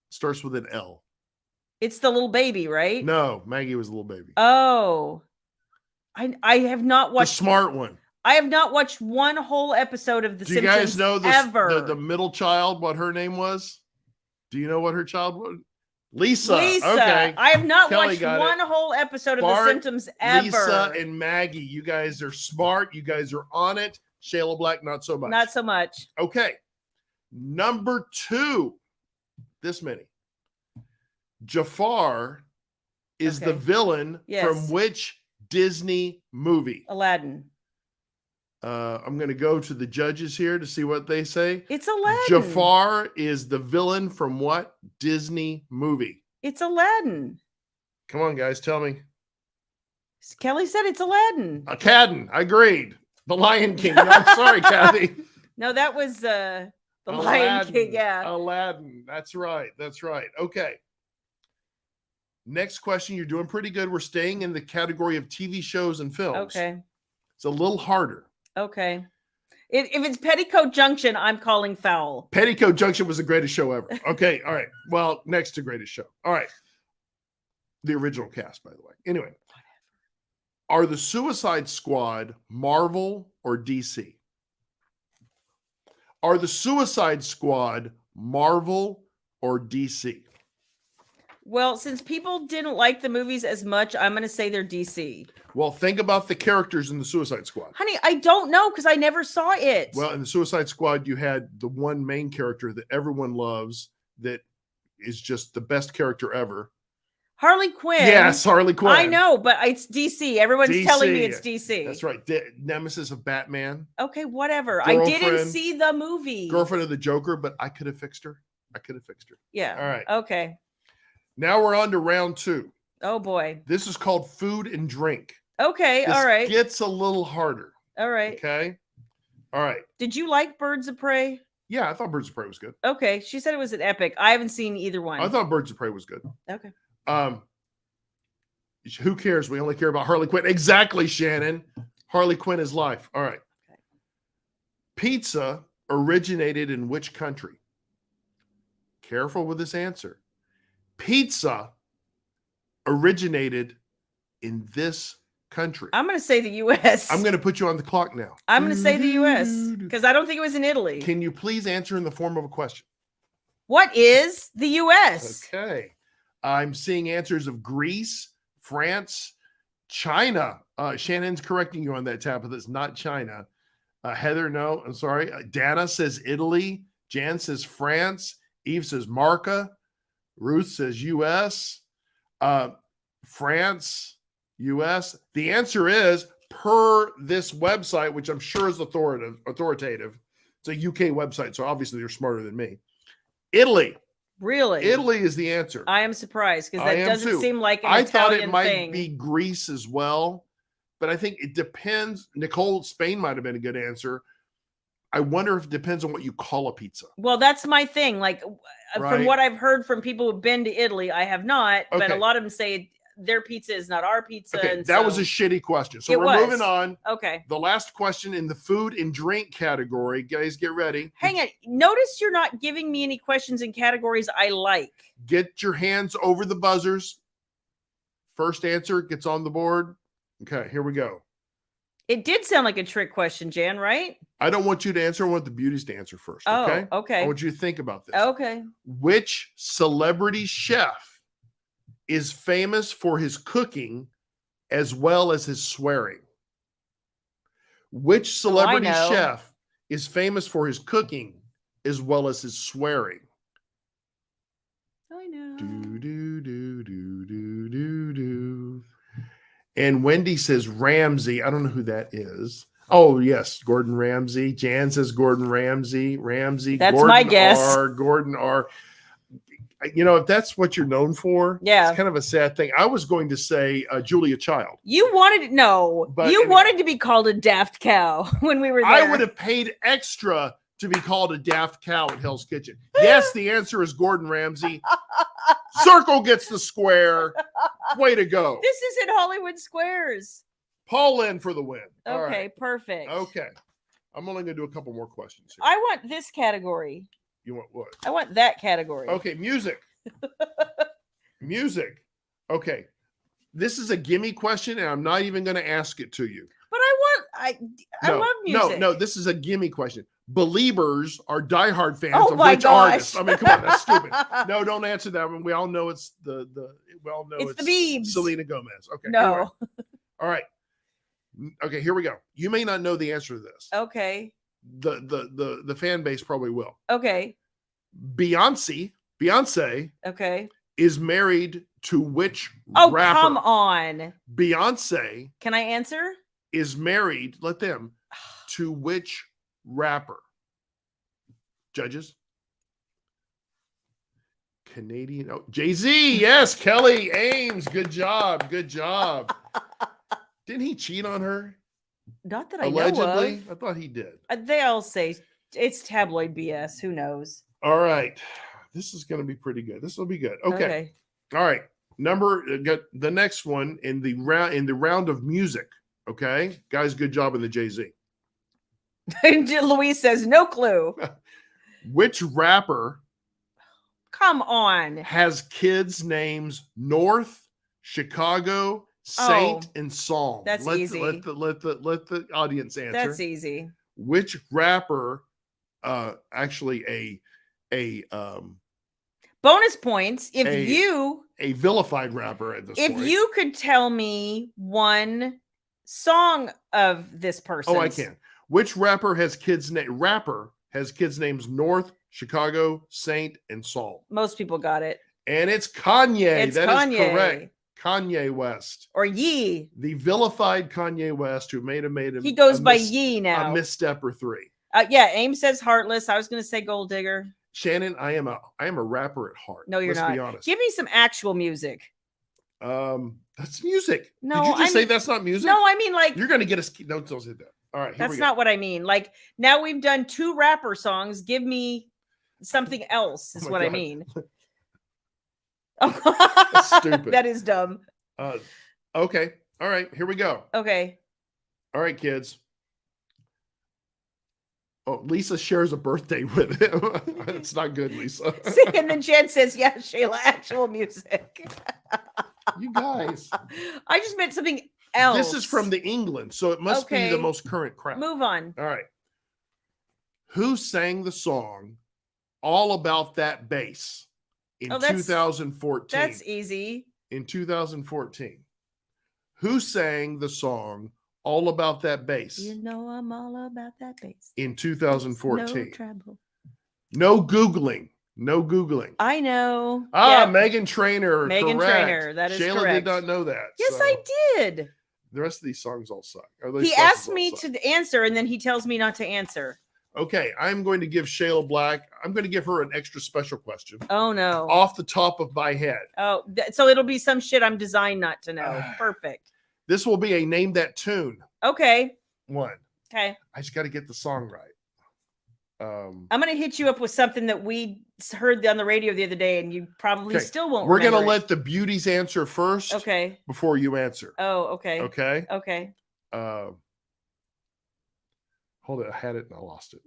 Speaker 1: Starts with an L.
Speaker 2: It's the little baby, right?
Speaker 1: No, Maggie was a little baby.
Speaker 2: Oh, I have not watched
Speaker 1: the smart one.
Speaker 2: I have not watched one whole episode of The Simpsons.
Speaker 1: Do you guys know
Speaker 2: the
Speaker 1: middle child? What her name was? Do you know what her child was? Lisa.
Speaker 2: Lisa.
Speaker 1: Okay.
Speaker 2: I have not
Speaker 1: Kelly
Speaker 2: watched one whole episode of The Simpsons ever.
Speaker 1: Lisa and Maggie, you guys are smart. You guys are on it. Shayla Black, not so much.
Speaker 2: Not so much.
Speaker 1: Okay. Number 2. This many. Jafar is the villain from which Disney movie?
Speaker 2: Aladdin.
Speaker 1: I'm going to go to the judges here to see what they say.
Speaker 2: It's Aladdin.
Speaker 1: Jafar is the villain from what Disney movie?
Speaker 2: It's Aladdin.
Speaker 1: Come on, guys, tell me.
Speaker 2: Kelly said it's Aladdin.
Speaker 1: Aladdin, I agreed. The Lion King. No, I'm sorry, Kathy.
Speaker 2: No, that was the Lion King. Yeah.
Speaker 1: Aladdin. That's right. That's right. Okay. Next question. You're doing pretty good. We're staying in the category of TV shows and films.
Speaker 2: Okay.
Speaker 1: It's a little harder.
Speaker 2: Okay. If it's Petticoat Junction, I'm calling foul.
Speaker 1: Petticoat Junction was the greatest show ever. Okay. All right. Well, next to greatest show. All right. The original cast, by the way. Anyway. Are the Suicide Squad Marvel or DC? Are the Suicide Squad Marvel or DC?
Speaker 2: Well, since people didn't like the movies as much, I'm going to say they're DC.
Speaker 1: Well, think about the characters in the Suicide Squad.
Speaker 2: Honey, I don't know because I never saw it.
Speaker 1: Well, in the Suicide Squad, you had the one main character that everyone loves that is just the best character ever.
Speaker 2: Harley Quinn.
Speaker 1: Yes, Harley Quinn.
Speaker 2: I know, but it's DC. Everyone's telling me it's DC.
Speaker 1: That's right. Nemesis of Batman.
Speaker 2: Okay, whatever. I didn't see the movie.
Speaker 1: Girlfriend of the Joker, but I could have fixed her.
Speaker 2: Yeah.
Speaker 1: All right.
Speaker 2: Okay.
Speaker 1: Now we're on to round 2.
Speaker 2: Oh, boy.
Speaker 1: This is called food and drink.
Speaker 2: Okay. All right.
Speaker 1: Gets a little harder.
Speaker 2: All right.
Speaker 1: Okay. All right.
Speaker 2: Did you like Birds of Prey?
Speaker 1: Yeah, I thought Birds of Prey was good.
Speaker 2: Okay. She said it was an epic. I haven't seen either one.
Speaker 1: I thought Birds of Prey was good.
Speaker 2: Okay.
Speaker 1: Who cares? We only care about Harley Quinn. Exactly, Shannon. Harley Quinn is life. All right. Okay. Pizza originated in which country? Careful with this answer. Pizza originated in this country?
Speaker 2: I'm going to say the U.S.
Speaker 1: I'm going to put you on the clock now.
Speaker 2: I'm going to say the U.S. because I don't think it was in Italy.
Speaker 1: Can you please answer in the form of a question?
Speaker 2: What is the U.S.?
Speaker 1: Okay. I'm seeing answers of Greece, France, China. Shannon's correcting you on that, Tabitha. It's not China. Heather, no, I'm sorry. Dana says Italy. Jan says France. Eve says Marca. Ruth says U.S. France, U.S. The answer is, per this website, which I'm sure is authoritative. It's a UK website, so obviously they're smarter than me. Italy.
Speaker 2: Really?
Speaker 1: Italy is the answer.
Speaker 2: I am surprised because that doesn't seem like an Italian
Speaker 1: thought it might
Speaker 2: thing.
Speaker 1: be Greece as well, but I think it depends. Nicole, Spain might have been a good answer. I wonder if it depends on what you call a pizza.
Speaker 2: Well, that's my thing. Like
Speaker 1: Right.
Speaker 2: from what I've heard from people who've been to Italy, I have not, but
Speaker 1: Okay.
Speaker 2: a lot of them say their pizza is not our pizza.
Speaker 1: Okay,
Speaker 2: and
Speaker 1: that was a shitty question. So we're moving on.
Speaker 2: Okay.
Speaker 1: The last question in the food and drink category. Guys, get ready.
Speaker 2: Hang on. Notice you're not giving me any questions in categories I like.
Speaker 1: Get your hands over the buzzers. First answer gets on the board. Okay, here we go.
Speaker 2: It did sound like a trick question, Jan, right?
Speaker 1: I don't want you to answer. I want the beauties to answer first.
Speaker 2: Oh,
Speaker 1: Okay.
Speaker 2: okay.
Speaker 1: I want you to think about this.
Speaker 2: Okay.
Speaker 1: Which celebrity chef is famous for his cooking as well as his swearing? Which celebrity chef is famous for his cooking as well as his swearing?
Speaker 2: I know.
Speaker 1: Do, do, do, do, do, do, do. And Wendy says Ramsay. I don't know who that is. Oh, yes, Gordon Ramsay. Jan says Gordon Ramsay.
Speaker 2: That's
Speaker 1: Gordon
Speaker 2: my guess.
Speaker 1: Gordon R. You know, if that's what you're known for,
Speaker 2: yeah,
Speaker 1: it's kind of a sad thing. I was going to say Julia Child.
Speaker 2: You wanted wanted to be called a daft cow when we were there.
Speaker 1: I would have paid extra to be called a daft cow at Hell's Kitchen. Yes, the answer is Gordon Ramsay. Circle gets the square. Way to go.
Speaker 2: This isn't Hollywood Squares.
Speaker 1: Paul Lynn for the win.
Speaker 2: Okay,
Speaker 1: all right.
Speaker 2: Perfect.
Speaker 1: Okay. I'm only going to do a couple more questions here.
Speaker 2: I want this category.
Speaker 1: You want what?
Speaker 2: I want that category.
Speaker 1: Okay, music. Music. Okay. This is a gimme question, and I'm not even going to ask it to you.
Speaker 2: But I love music.
Speaker 1: No, this is a gimme question. Beliebers are diehard fans of
Speaker 2: my
Speaker 1: which
Speaker 2: gosh.
Speaker 1: artist? I mean, come on, that's stupid. No, don't answer that one. We all know it's the
Speaker 2: Biebs.
Speaker 1: Selena Gomez. Okay.
Speaker 2: No.
Speaker 1: Anyway. All right. Okay, here we go. You may not know the answer to this.
Speaker 2: Okay.
Speaker 1: The fan base probably will.
Speaker 2: Okay.
Speaker 1: Beyonce,
Speaker 2: okay,
Speaker 1: is married to which
Speaker 2: rapper?
Speaker 1: rapper?
Speaker 2: Come on.
Speaker 1: Beyonce
Speaker 2: Can I answer?
Speaker 1: is married, to which rapper? Judges? Canadian. Oh, Jay-Z. Yes, Kelly Ames. Good job. Good job. Didn't he cheat on her?
Speaker 2: Not that I
Speaker 1: Allegedly?
Speaker 2: know of.
Speaker 1: I thought he did.
Speaker 2: They all say it's tabloid BS. Who knows?
Speaker 1: All right. This is going to be pretty good. This will be good. Okay. All right. Got the next one in the round of music. Okay. Guys, good job in the Jay-Z.
Speaker 2: Louise says no clue.
Speaker 1: Which rapper
Speaker 2: Come on.
Speaker 1: has kids' names North, Chicago, Saint, and Psalm?
Speaker 2: That's easy.
Speaker 1: Let the audience answer.
Speaker 2: That's easy.
Speaker 1: Which rapper actually a
Speaker 2: bonus points if you
Speaker 1: a vilified rapper at this point.
Speaker 2: If you could tell me one song of this person.
Speaker 1: Oh, I can. Which rapper has kids names North, Chicago, Saint, and Psalm?
Speaker 2: Most people got it.
Speaker 1: And it's Kanye. That
Speaker 2: Kanye.
Speaker 1: is correct. Kanye West.
Speaker 2: Or Ye.
Speaker 1: The vilified Kanye West who made him.
Speaker 2: He goes by Ye now.
Speaker 1: A misstep or three.
Speaker 2: Yeah, Ames says Heartless. I was going to say Gold Digger.
Speaker 1: Shannon, I am a rapper at heart.
Speaker 2: No, you're not.
Speaker 1: Let's be honest.
Speaker 2: Give me some actual music.
Speaker 1: That's music.
Speaker 2: No,
Speaker 1: did you just say that's not music?
Speaker 2: No, I mean like
Speaker 1: you're going to get us. Don't say that. All right,
Speaker 2: that's not what I mean. Like now we've done 2 rapper songs. Give me something else. Is what God. I mean.
Speaker 1: That's stupid.
Speaker 2: That is dumb.
Speaker 1: Okay. All right. Here we go.
Speaker 2: Okay.
Speaker 1: All right, kids. Oh, Lisa shares a birthday with him. It's not good, Lisa.
Speaker 2: See, and then Jen says, "Yeah, Shayla, actual music."
Speaker 1: You guys.
Speaker 2: I just meant something else.
Speaker 1: This is from the England, so it must be the
Speaker 2: Okay.
Speaker 1: most current crap.
Speaker 2: Move on.
Speaker 1: All right. Who sang the song All About That Bass in 2014?
Speaker 2: That's easy.
Speaker 1: In 2014. Who sang the song All About That Bass?
Speaker 2: You know I'm all about that bass.
Speaker 1: In 2014.
Speaker 2: No trouble.
Speaker 1: No Googling. No Googling.
Speaker 2: I know.
Speaker 1: Ah,
Speaker 2: Yep.
Speaker 1: Meghan Trainor.
Speaker 2: Meghan
Speaker 1: correct.
Speaker 2: Trainor. That is
Speaker 1: Shayla
Speaker 2: correct.
Speaker 1: did not know that.
Speaker 2: Yes,
Speaker 1: so
Speaker 2: I did.
Speaker 1: The rest of these songs all suck.
Speaker 2: He asked me to answer, and then he tells me not to answer.
Speaker 1: Okay, I'm going to give Shayla Black, I'm going to give her an extra special question.
Speaker 2: Oh, no.
Speaker 1: Off the top of my head.
Speaker 2: Oh, so it'll be some shit I'm designed not to know. Perfect.
Speaker 1: This will be a Name That Tune
Speaker 2: Okay.
Speaker 1: one.
Speaker 2: Okay.
Speaker 1: I just got to get the song right.
Speaker 2: I'm going to hit you up with something that we heard on the radio the other day, and you probably still won't
Speaker 1: We're going to
Speaker 2: remember it.
Speaker 1: let the beauties answer first.
Speaker 2: Okay.
Speaker 1: Before you answer.
Speaker 2: Oh, okay.
Speaker 1: Okay.
Speaker 2: Okay.
Speaker 1: Hold it. I had it and I lost it.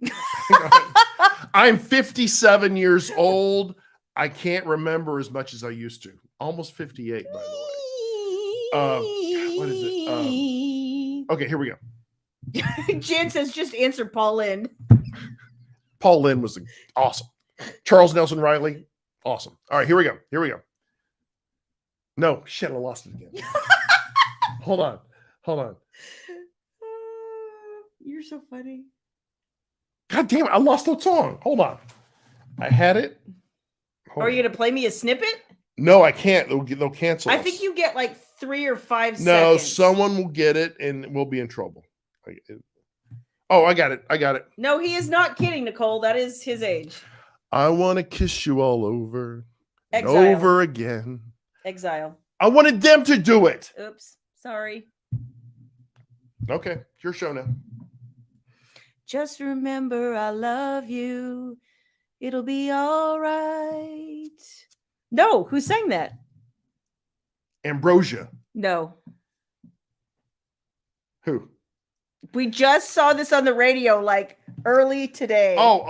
Speaker 1: I'm 57 years old. I can't remember as much as I used to. Almost 58, by the way. What is it? Okay, here we go.
Speaker 2: Jan says just answer Paul Lynn.
Speaker 1: Paul Lynn was awesome. Charles Nelson Riley, awesome. All right, here we go. Here we go. No, shit, I lost it again. Hold on. Hold on.
Speaker 2: You're so funny.
Speaker 1: God damn it, I lost the song. Hold on. I had it.
Speaker 2: Are you going to play me a snippet?
Speaker 1: No, I can't. They'll cancel
Speaker 2: I
Speaker 1: us.
Speaker 2: think you get like 3 or 5 seconds.
Speaker 1: No, someone will get it and we'll be in trouble. Oh, I got it. I got it.
Speaker 2: No, he is not kidding, Nicole. That is his age.
Speaker 1: I want to kiss you all over and
Speaker 2: Exile.
Speaker 1: over again.
Speaker 2: Exile.
Speaker 1: I wanted them to do it.
Speaker 2: Oops. Sorry.
Speaker 1: Okay. Your show now.
Speaker 2: Just remember I love you. It'll be all right. No, who sang that?
Speaker 1: Ambrosia.
Speaker 2: No.
Speaker 1: Who?
Speaker 2: We just saw this on the radio like early today.
Speaker 1: What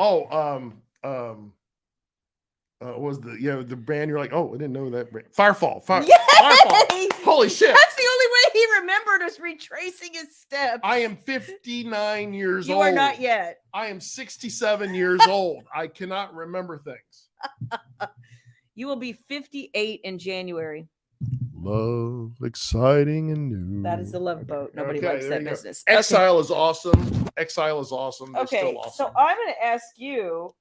Speaker 1: was the band? You're like, oh, I didn't know that brand. Firefall.
Speaker 2: Yay!
Speaker 1: Firefall. Holy shit.
Speaker 2: That's the only way he remembered was retracing his steps.
Speaker 1: I am 59 years old.
Speaker 2: You are not yet.
Speaker 1: I am 67 years old. I cannot remember things.
Speaker 2: You will be 58 in January.
Speaker 1: Love, exciting and new.
Speaker 2: That is the Love Boat. Nobody likes that business.
Speaker 1: Exile is awesome. Exile is awesome. They're
Speaker 2: Okay,
Speaker 1: still awesome.
Speaker 2: so I'm going to ask you.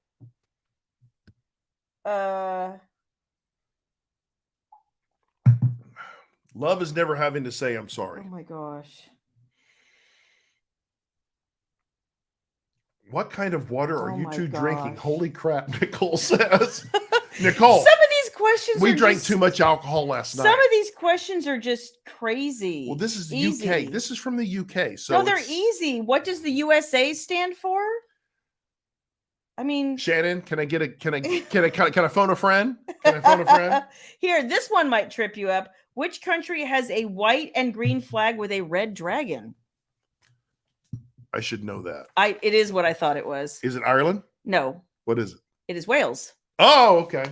Speaker 1: Love is never having to say I'm sorry.
Speaker 2: Oh my gosh.
Speaker 1: What kind of water are
Speaker 2: Oh
Speaker 1: you
Speaker 2: my
Speaker 1: two
Speaker 2: gosh.
Speaker 1: drinking? Holy crap, Nicole says. Nicole,
Speaker 2: Some of these questions
Speaker 1: we
Speaker 2: are
Speaker 1: drank
Speaker 2: just,
Speaker 1: too much alcohol last night.
Speaker 2: Some of these questions are just crazy.
Speaker 1: Well, this is the
Speaker 2: Easy.
Speaker 1: UK. This is from the UK. So
Speaker 2: no, they're easy. What does the USA stand for? I mean,
Speaker 1: Shannon, can I phone a friend? Can I phone a friend?
Speaker 2: Here, this one might trip you up. Which country has a white and green flag with a red dragon?
Speaker 1: I should know that.
Speaker 2: It is what I thought it was.
Speaker 1: Is it Ireland?
Speaker 2: No,
Speaker 1: What is it?
Speaker 2: it is Wales.
Speaker 1: Oh, okay.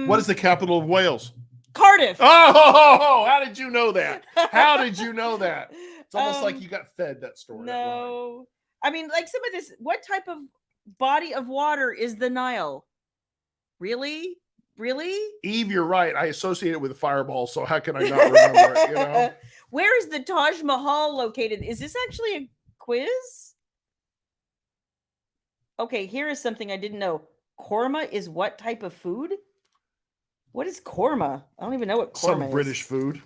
Speaker 2: What
Speaker 1: is the capital of Wales?
Speaker 2: Cardiff?
Speaker 1: Oh, how did you know that? How did you know that? It's almost like you got fed that story.
Speaker 2: No, I mean, like some of this. What type of body of water is the Nile? Really?
Speaker 1: Eve, you're right. I associate it with a fireball, so how can I not remember it? You know?
Speaker 2: Where is the Taj Mahal located? Is this actually a quiz? Okay, here is something I didn't know. Korma is what type of food? What is korma? I don't even know what korma is.
Speaker 1: Some British food.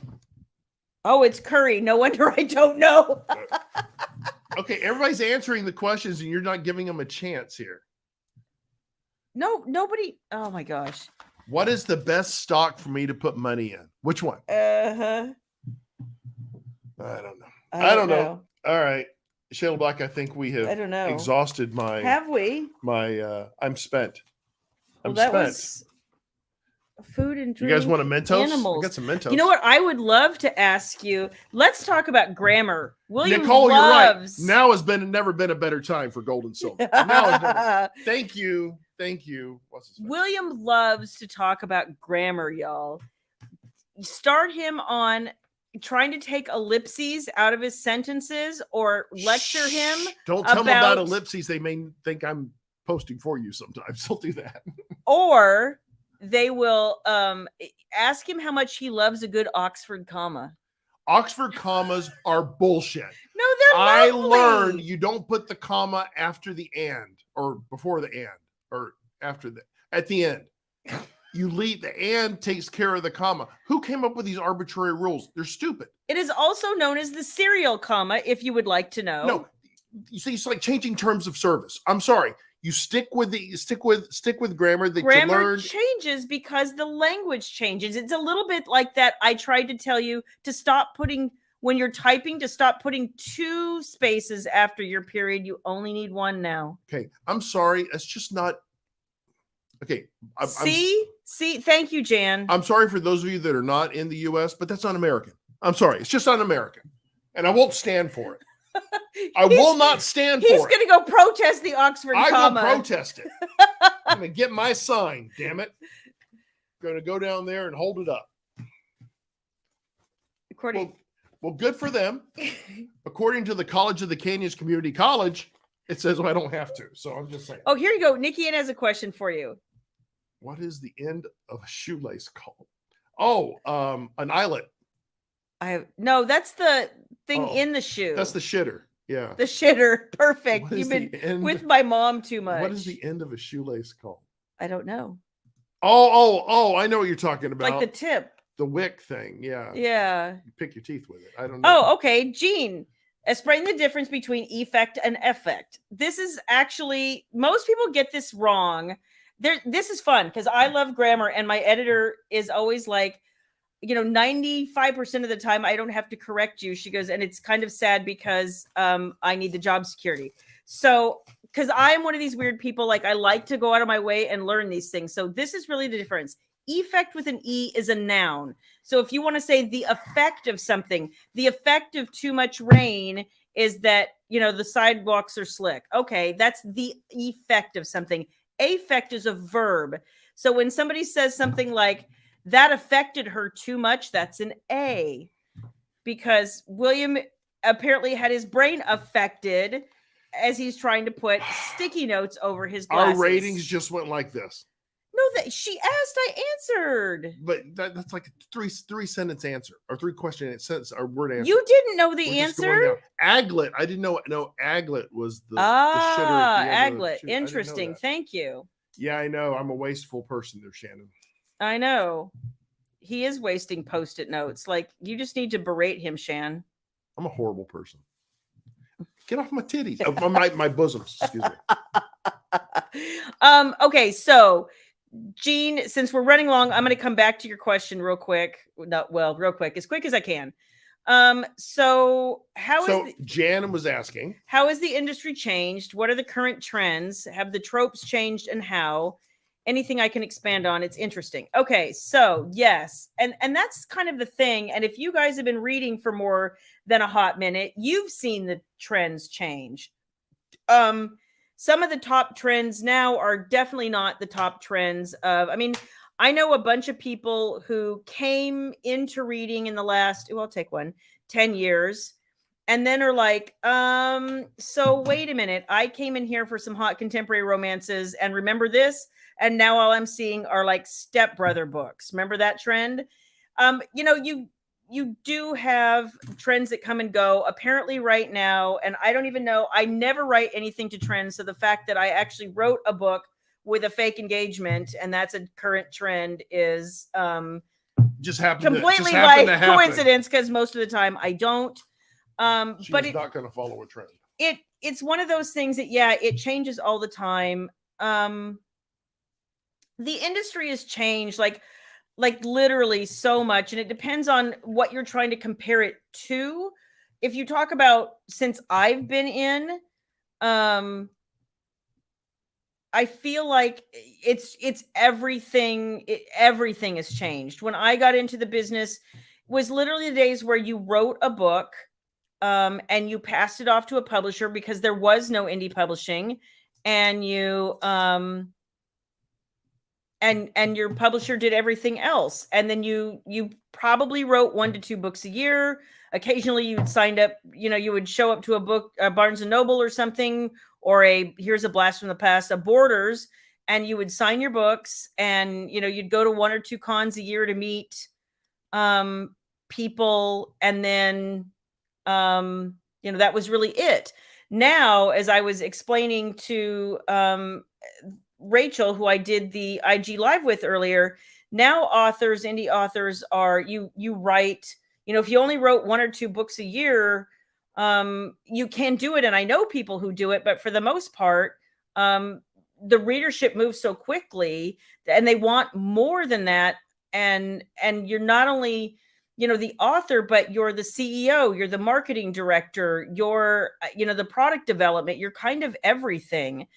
Speaker 2: Oh, it's curry. No wonder I don't know.
Speaker 1: Okay, everybody's answering the questions and you're not giving them a chance here.
Speaker 2: No, nobody. Oh my gosh.
Speaker 1: What is the best stock for me to put money in? Which one?
Speaker 2: Uh-huh.
Speaker 1: I don't know. I don't know. All right. Shayla Black, I think we have
Speaker 2: I don't know.
Speaker 1: exhausted my
Speaker 2: Have we?
Speaker 1: I'm spent. I'm
Speaker 2: That
Speaker 1: spent.
Speaker 2: was food and drink.
Speaker 1: You guys want a Mentos?
Speaker 2: Animals.
Speaker 1: I got some Mentos.
Speaker 2: You know what? I would love to ask you. Let's talk about grammar. William
Speaker 1: Nicole,
Speaker 2: loves...
Speaker 1: you're right. Now has never been a better time for gold and silver. Thank you. Thank you. What's his name?
Speaker 2: William loves to talk about grammar, y'all. start him on trying to take ellipses out of his sentences or lecture him.
Speaker 1: Don't tell them about ellipses. They may think I'm posting for you sometimes. They'll do that.
Speaker 2: Or they will ask him how much he loves a good Oxford comma.
Speaker 1: Oxford commas are bullshit.
Speaker 2: No, they're lovely.
Speaker 1: I learned you don't put the comma after the and or before the and or after the at the end. You leave the and takes care of the comma. Who came up with these arbitrary rules? They're stupid.
Speaker 2: It is also known as the serial comma, if you would like to know.
Speaker 1: No, you see, it's like changing terms of service. I'm sorry. You stick with grammar that you learned.
Speaker 2: Changes because the language changes. It's a little bit like that. I tried to tell you to stop putting, when you're typing, to stop putting 2 spaces after your period. You only need 1 now.
Speaker 1: Okay, I'm sorry. It's just not. Okay.
Speaker 2: See, thank you, Jan.
Speaker 1: I'm sorry for those of you that are not in the U.S., but that's un-American. I'm sorry. It's just un-American, and I won't stand for it. I will not stand for it.
Speaker 2: He's going to go protest the Oxford comma.
Speaker 1: I will protest it. I'm going to get my sign, damn it. I'm going to go down there and hold it up. Well, good for them. According to the College of the Canyons Community College, it says, well, I don't have to. So I'm just saying.
Speaker 2: Oh, here you go. Nikki Ann has a question for you.
Speaker 1: What is the end of a shoelace called? Oh, an eyelet.
Speaker 2: No, that's the thing in the shoe.
Speaker 1: That's the shitter. Yeah.
Speaker 2: The shitter. Perfect. You've been with my mom too much.
Speaker 1: What is the end of a shoelace called?
Speaker 2: I don't know.
Speaker 1: Oh, I know what you're talking about.
Speaker 2: Like the tip.
Speaker 1: The wick thing. Yeah.
Speaker 2: Yeah.
Speaker 1: You pick your teeth with it. I don't know.
Speaker 2: Oh, okay. Gene, explain the difference between effect and effect. This is actually, most people get this wrong. This is fun because I love grammar and my editor is always like, 95% of the time I don't have to correct you. She goes, and it's kind of sad because I need the job security. So, because I'm one of these weird people, like I like to go out of my way and learn these things. So this is really the difference. Effect with an E is a noun. So if you want to say the effect of something, the effect of too much rain is that, the sidewalks are slick. Okay, that's the effect of something. Affect is a verb. So when somebody says something like, that affected her too much, that's an A. Because William apparently had his brain affected as he's trying to put sticky notes over his glasses.
Speaker 1: Our ratings just went like this.
Speaker 2: No, that she asked, I answered.
Speaker 1: But that's like a three sentence answer or 3 question sentence or word answer.
Speaker 2: You didn't know the answer?
Speaker 1: Aglet. I didn't know. No, aglet was the
Speaker 2: shitter. Aglet. Interesting. Thank you.
Speaker 1: Yeah, I know. I'm a wasteful person there, Shannon.
Speaker 2: I know. He is wasting Post-it notes. Like, you just need to berate him, Shan.
Speaker 1: I'm a horrible person. Get off my titties. My bosoms. Excuse me.
Speaker 2: Okay, so Gene, since we're running long, I'm going to come back to your question real quick. Real quick as I can. So
Speaker 1: Jan was asking,
Speaker 2: how has the industry changed? What are the current trends? Have the tropes changed and how? Anything I can expand on? It's interesting. Okay, so yes, and that's kind of the thing. And if you guys have been reading for more than a hot minute, you've seen the trends change. Some of the top trends now are definitely not the top trends of, I know a bunch of people who came into reading in the last, I'll take 10 years, and then are like, so wait a minute, I came in here for some hot contemporary romances and remember this, and now all I'm seeing are like stepbrother books. Remember that trend? You do have trends that come and go. Apparently right now, and I don't even know, I never write anything to trends. So the fact that I actually wrote a book with a fake engagement, and that's a current trend, is
Speaker 1: just happened
Speaker 2: completely
Speaker 1: to
Speaker 2: coincidence, because most of the time I don't.
Speaker 1: But it's not going to follow a trend.
Speaker 2: It's one of those things that, it changes all the time. The industry has changed like literally so much, and it depends on what you're trying to compare it to. If you talk about since I've been in, I feel like it's everything. Everything has changed. When I got into the business, was literally the days where you wrote a book, and you passed it off to a publisher because there was no indie publishing, and you and your publisher did everything else. And then you probably wrote 1 to 2 books a year. Occasionally you'd signed up, you would show up to a Barnes and Noble or something, or here's a blast from the past, a Borders, and you would sign your books, and you'd go to 1 or 2 cons a year to meet people, and then that was really it. Now, as I was explaining to Rachel, who I did the IG live with earlier, now indie authors are, you write, if you only wrote 1 or 2 books a year, you can do it. And I know people who do it, but for the most part, the readership moves so quickly, and they want more than that. And you're not only, the author, but you're the CEO, you're the marketing director, you're, the product development, you're kind of everything.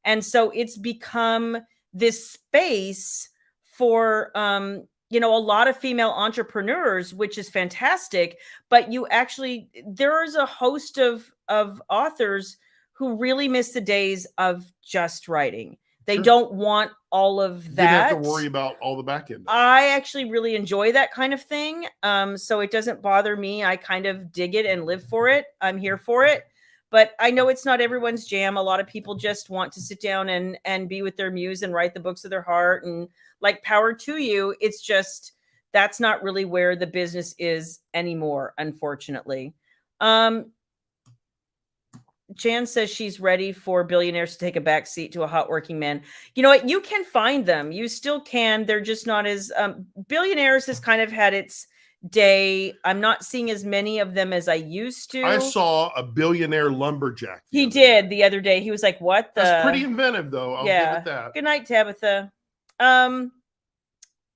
Speaker 2: And so it's become this space for, a lot of female entrepreneurs, which is fantastic. But there is a host of authors who really miss the days of just writing. They don't want all of that.
Speaker 1: Didn't have to worry about all the back end.
Speaker 2: I actually really enjoy that kind of thing. So it doesn't bother me. I kind of dig it and live for it. I'm here for it. But I know it's not everyone's jam. A lot of people just want to sit down and be with their muse and write the books of their heart, and like, power to you. It's just, that's not really where the business is anymore, unfortunately. Jan says she's ready for billionaires to take a back seat to a hot working man. You know what? You can find them. You still can. They're just not as billionaires has kind of had its day. I'm not seeing as many of them as I used to.
Speaker 1: I saw a billionaire lumberjack.
Speaker 2: He did the other day. He was like, what the?
Speaker 1: That's pretty inventive, though. I'll give it that.
Speaker 2: Good night, Tabitha.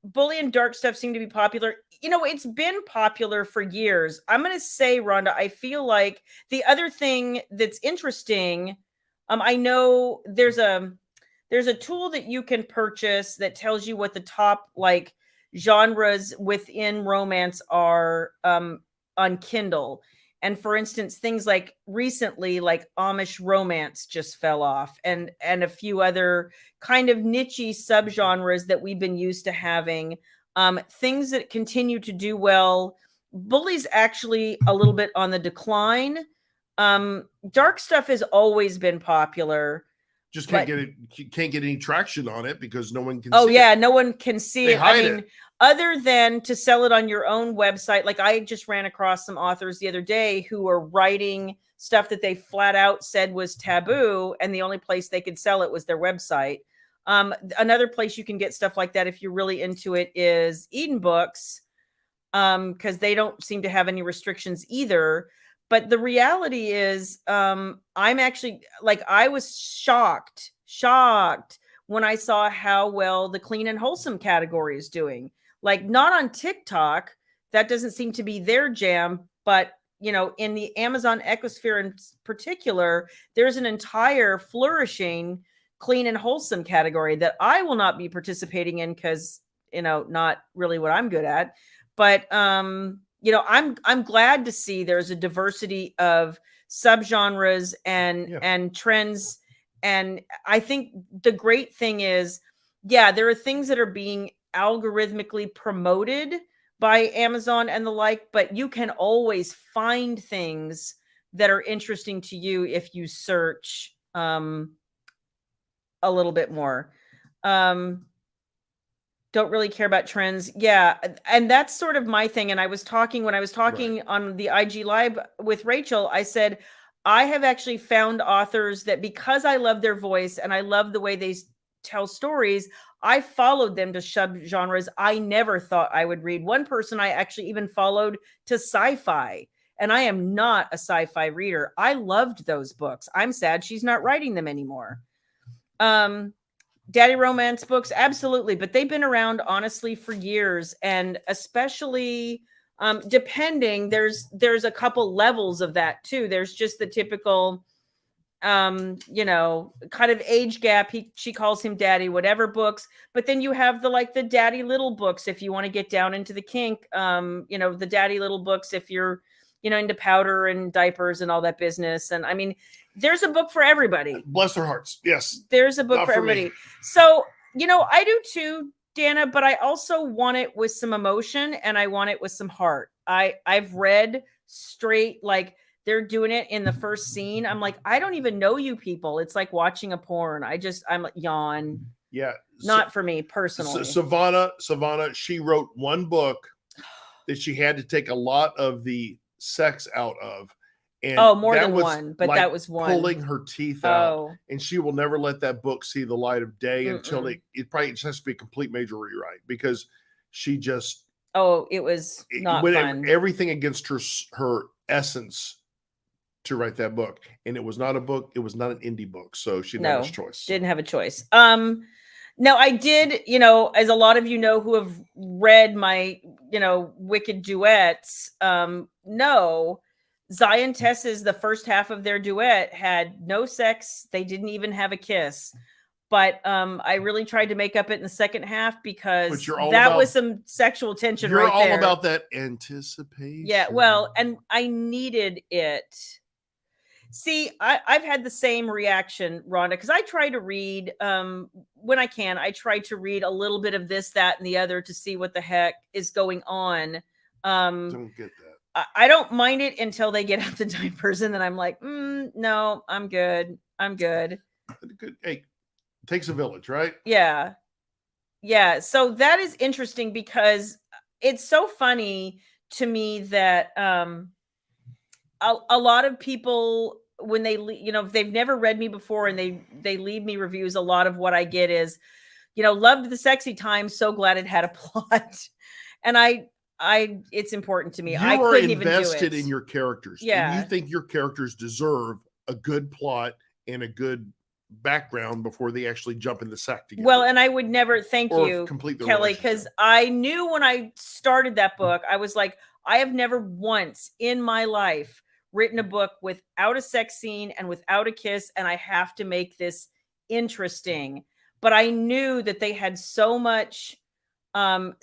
Speaker 2: Bully and dark stuff seem to be popular. It's been popular for years. I'm going to say, Rhonda, I feel like the other thing that's interesting, I know there's a tool that you can purchase that tells you what the top genres within romance are on Kindle. And for instance, things like recently, like Amish romance just fell off, and a few other kind of niche subgenres that we've been used to having. Things that continue to do well. Bully's actually a little bit on the decline. Dark stuff has always been popular.
Speaker 1: Just can't get any traction on it because no one can
Speaker 2: see it. No one can see
Speaker 1: it.
Speaker 2: I mean, other than to sell it on your own website. Like, I just ran across some authors the other day who were writing stuff that they flat out said was taboo, and the only place they could sell it was their website. Another place you can get stuff like that if you're really into it is Eden Books, because they don't seem to have any restrictions either. But the reality is, I'm actually, I was shocked when I saw how well the clean and wholesome category is doing. Not on TikTok, that doesn't seem to be their jam, but in the Amazon ecosphere in particular, there's an entire flourishing clean and wholesome category that I will not be participating in because, not really what I'm good at. But I'm glad to see there's a diversity of subgenres and trends. And I think the great thing is, there are things that are being algorithmically promoted by Amazon and the like, but you can always find things that are interesting to you if you search a little bit more. Don't really care about trends. Yeah. And that's sort of my thing. And when I was talking on the IG live with Rachel, I said, I have actually found authors that, because I love their voice and I love the way they tell stories, I followed them to subgenres I never thought I would read. One person I actually even followed to sci-fi, and I am not a sci-fi reader. I loved those books. I'm sad she's not writing them anymore. Daddy romance books, absolutely, but they've been around honestly for years, and especially depending, there's a couple levels of that too. There's just the typical kind of age gap. She calls him daddy, whatever books. But then you have the daddy little books if you want to get down into the kink. The daddy little books if you're, into powder and diapers and all that business. And I mean, there's a book for everybody.
Speaker 1: Bless their hearts. Yes.
Speaker 2: There's a book for everybody. So I do too, Dana, but I also want it with some emotion and I want it with some heart. I've read straight, like they're doing it in the first scene. I'm like, I don't even know you people. It's like watching a porn. I'm like, yawn.
Speaker 1: Yeah.
Speaker 2: Not for me personally.
Speaker 1: Savannah, she wrote one book that she had to take a lot of the sex out of. And
Speaker 2: more than one, but that was one.
Speaker 1: Pulling her teeth out. And she will never let that book see the light of day until it probably just has to be a complete major rewrite, because she just
Speaker 2: it was not fun.
Speaker 1: Everything against her essence to write that book. And it was not a book, it was not an indie book. So she didn't have a choice.
Speaker 2: Didn't have a choice. No, I did, as a lot of who have read my, Wicked duets, no, Zion Tess's, the first half of their duet had no sex. They didn't even have a kiss. But I really tried to make up it in the second half because that was some sexual tension right there.
Speaker 1: You're all about that anticipation.
Speaker 2: Yeah, well, and I needed it. See, I've had the same reaction, Rhonda, because I try to read, when I can, I try to read a little bit of this, that, and the other to see what the heck is going on.
Speaker 1: Don't get that.
Speaker 2: I don't mind it until they get out the diapers, and then I'm like, no, I'm good. Hey,
Speaker 1: it takes a village, right?
Speaker 2: Yeah. Yeah. So that is interesting because it's so funny to me that a lot of people, when they, if they've never read me before and they leave me reviews, a lot of what I get is, loved the sexy time. So glad it had a plot. And it's important to me. I couldn't even do it. You are invested
Speaker 1: in your characters.
Speaker 2: Yeah.
Speaker 1: And you think your characters deserve a good plot and a good background before they actually jump in the sack together.
Speaker 2: Well, and I would never, thank you, Kelly, because I knew when I started that book, I was like, I have never once in my life written a book without a sex scene and without a kiss, and I have to make this interesting. But I knew that they had so much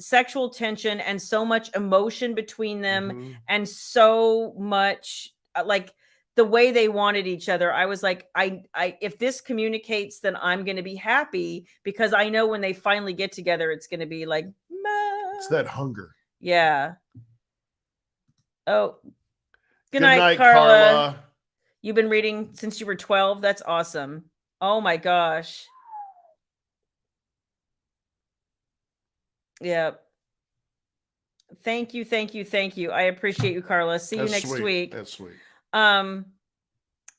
Speaker 2: sexual tension and so much emotion between them, and so much like the way they wanted each other. I was like, I if this communicates, then I'm going to be happy, because I know when they finally get together, it's going to be like,
Speaker 1: it's that hunger.
Speaker 2: Yeah. Oh, good night, Carla. You've been reading since you were 12. That's awesome. Oh my gosh. Yeah. Thank you. I appreciate you, Carla. See you next week.
Speaker 1: That's sweet.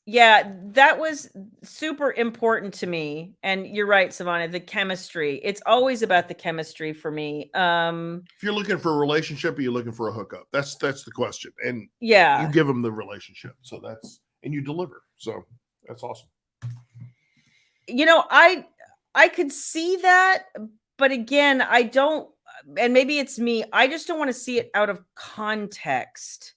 Speaker 2: Yeah, that was super important to me. And you're right, Savannah, the chemistry. It's always about the chemistry for me.
Speaker 1: If you're looking for a relationship, or you're looking for a hookup, that's the question. And
Speaker 2: yeah,
Speaker 1: you give them the relationship. So and you deliver. So that's awesome.
Speaker 2: I could see that, but again, I don't, and maybe it's me, I just don't want to see it out of context.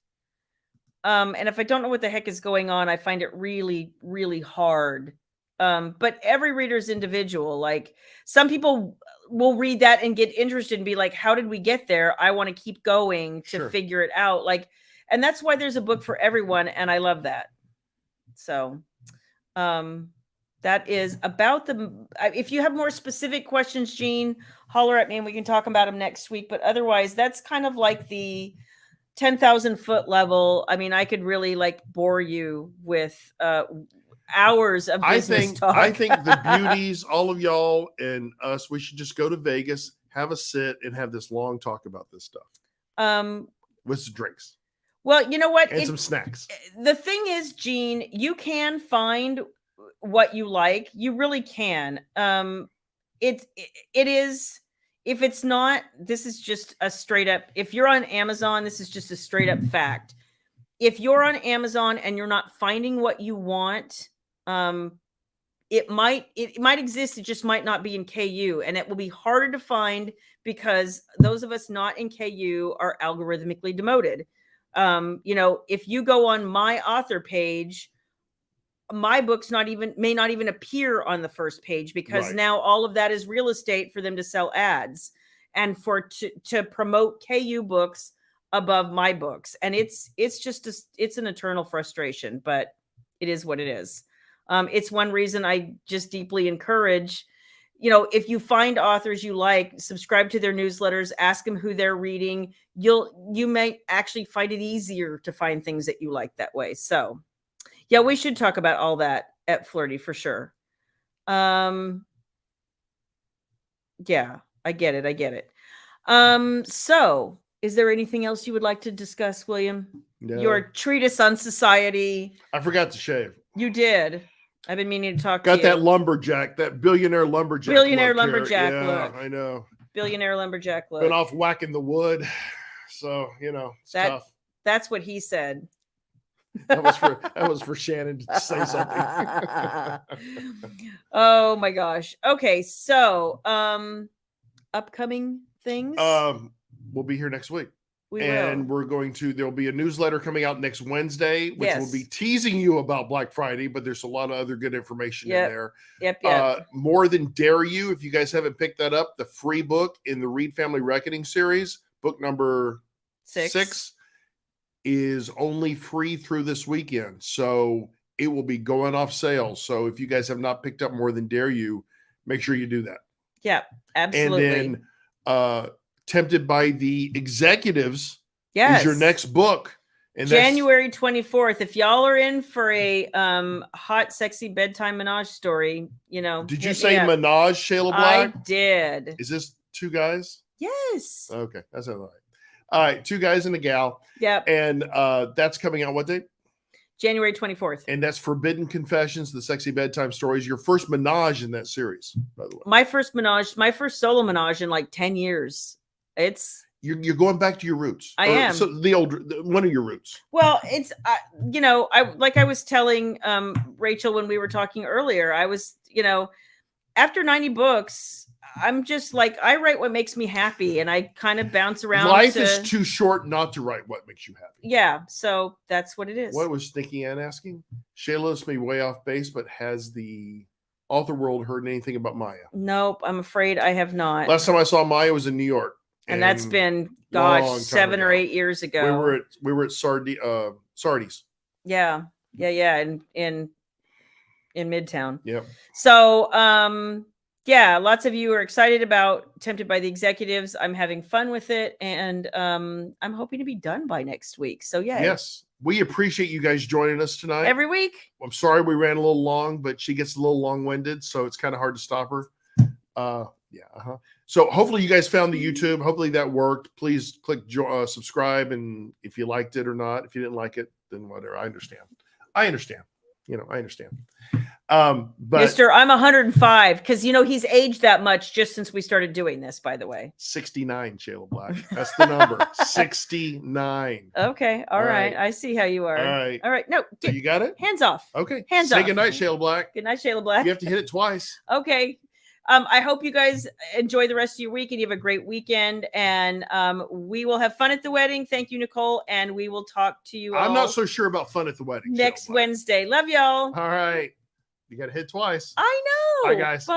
Speaker 2: And if I don't know what the heck is going on, I find it really, really hard. But every reader's individual. Like, some people will read that and get interested and be like, how did we get there? I want to keep going to figure it out. Like, and that's why there's a book for everyone. And I love that. So, that is about if you have more specific questions, Jean, holler at me and we can talk about them next week. But otherwise, that's kind of like the 10,000 foot level. I mean, I could really bore you with hours of business talk.
Speaker 1: I think the beauties, all of y'all and us, we should just go to Vegas, have a sit, and have this long talk about this stuff. With some drinks.
Speaker 2: Well, you know what?
Speaker 1: And some snacks.
Speaker 2: The thing is, Jean, you can find what you like. You really can. It is. If it's not, this is just a straight up, if you're on Amazon, this is just a straight up fact. If you're on Amazon and you're not finding what you want, it might exist. It just might not be in KU, and it will be harder to find because those of us not in KU are algorithmically demoted. If you go on my author page, my books may not even appear on the first page, because now all of that is real estate for them to sell ads and to promote KU books above my books. And it's an eternal frustration, but it is what it is. It's one reason I just deeply encourage if you find authors you like, subscribe to their newsletters, ask them who they're reading. You may actually find it easier to find things that you like that way. So yeah, we should talk about all that at Flirty for sure. Yeah, I get it. So is there anything else you would like to discuss, William?
Speaker 1: No.
Speaker 2: Your treatise on society.
Speaker 1: I forgot to shave.
Speaker 2: You did. I've been meaning to talk
Speaker 1: Got
Speaker 2: to you.
Speaker 1: that lumberjack, that billionaire lumberjack.
Speaker 2: Billionaire
Speaker 1: look here.
Speaker 2: lumberjack
Speaker 1: Yeah,
Speaker 2: look.
Speaker 1: I know.
Speaker 2: Billionaire lumberjack look.
Speaker 1: Been off whacking the wood, so it's tough.
Speaker 2: That's what he said.
Speaker 1: That was for Shannon to say something.
Speaker 2: Oh my gosh. Okay, so upcoming things.
Speaker 1: We'll be here next week.
Speaker 2: There'll
Speaker 1: be a newsletter coming out next Wednesday, which will be teasing you about Black Friday, but there's a lot of other good information in there.
Speaker 2: Yep.
Speaker 1: More Than Dare You, if you guys haven't picked that up, the free book in the Reed Family Reckoning series, book number 6 is only free through this weekend. So it will be going off sale. So if you guys have not picked up More Than Dare You, make sure you do that.
Speaker 2: Yeah, absolutely.
Speaker 1: And then Tempted by the Executives
Speaker 2: is
Speaker 1: your next book. And
Speaker 2: January 24th. If y'all are in for a hot, sexy bedtime menage story,
Speaker 1: Did you say menage, Shayla Black?
Speaker 2: I did.
Speaker 1: Is this 2 guys?
Speaker 2: Yes.
Speaker 1: Okay, that's all right. All right, 2 guys and a gal.
Speaker 2: Yep.
Speaker 1: And that's coming out what date?
Speaker 2: January 24th.
Speaker 1: And that's Forbidden Confessions, the Sexy Bedtime Stories. Your first menage in that series, by the way.
Speaker 2: My first solo menage in like 10 years.
Speaker 1: You're going back to your roots.
Speaker 2: I am.
Speaker 1: So one of your roots.
Speaker 2: Well, it's I was telling Rachel when we were talking earlier, I was, after 90 books, I'm just like, I write what makes me happy, and I kind of bounce around.
Speaker 1: Life is too short not to write what makes you happy.
Speaker 2: Yeah, so that's what it is.
Speaker 1: What was Nikki Ann asking? Shayla's me way off base, but has the author world heard anything about Maya?
Speaker 2: Nope, I'm afraid I have not.
Speaker 1: Last time I saw Maya was in New York.
Speaker 2: And that's been, 7 or 8 years ago.
Speaker 1: We were at Sardi's.
Speaker 2: Yeah. In Midtown.
Speaker 1: Yep.
Speaker 2: So, lots of you are excited about Tempted by the Executives. I'm having fun with it, and I'm hoping to be done by next week. So yeah.
Speaker 1: Yes, we appreciate you guys joining us tonight.
Speaker 2: Every week.
Speaker 1: I'm sorry we ran a little long, but she gets a little long-winded, so it's kind of hard to stop her. So hopefully you guys found the YouTube. Hopefully that worked. Please click subscribe, and if you liked it or not. If you didn't like it, then whatever. I understand. I understand. But
Speaker 2: Mister, I'm 105 because he's aged that much just since we started doing this, by the way.
Speaker 1: 69, Shayla Black. That's the number. 69.
Speaker 2: Okay. All right. I see how you are. All right. No,
Speaker 1: you got it?
Speaker 2: Hands off.
Speaker 1: Okay.
Speaker 2: Hands off.
Speaker 1: Say goodnight, Shayla Black.
Speaker 2: Good night, Shayla Black.
Speaker 1: You have to hit it twice.
Speaker 2: Okay. I hope you guys enjoy the rest of your week and you have a great weekend. And we will have fun at the wedding. Thank you, Nicole. And we will talk to you
Speaker 1: I'm not so sure about fun at the wedding.
Speaker 2: Next Wednesday. Love y'all.
Speaker 1: All right. You got to hit twice.
Speaker 2: I know.
Speaker 1: Bye, guys.
Speaker 2: Bye.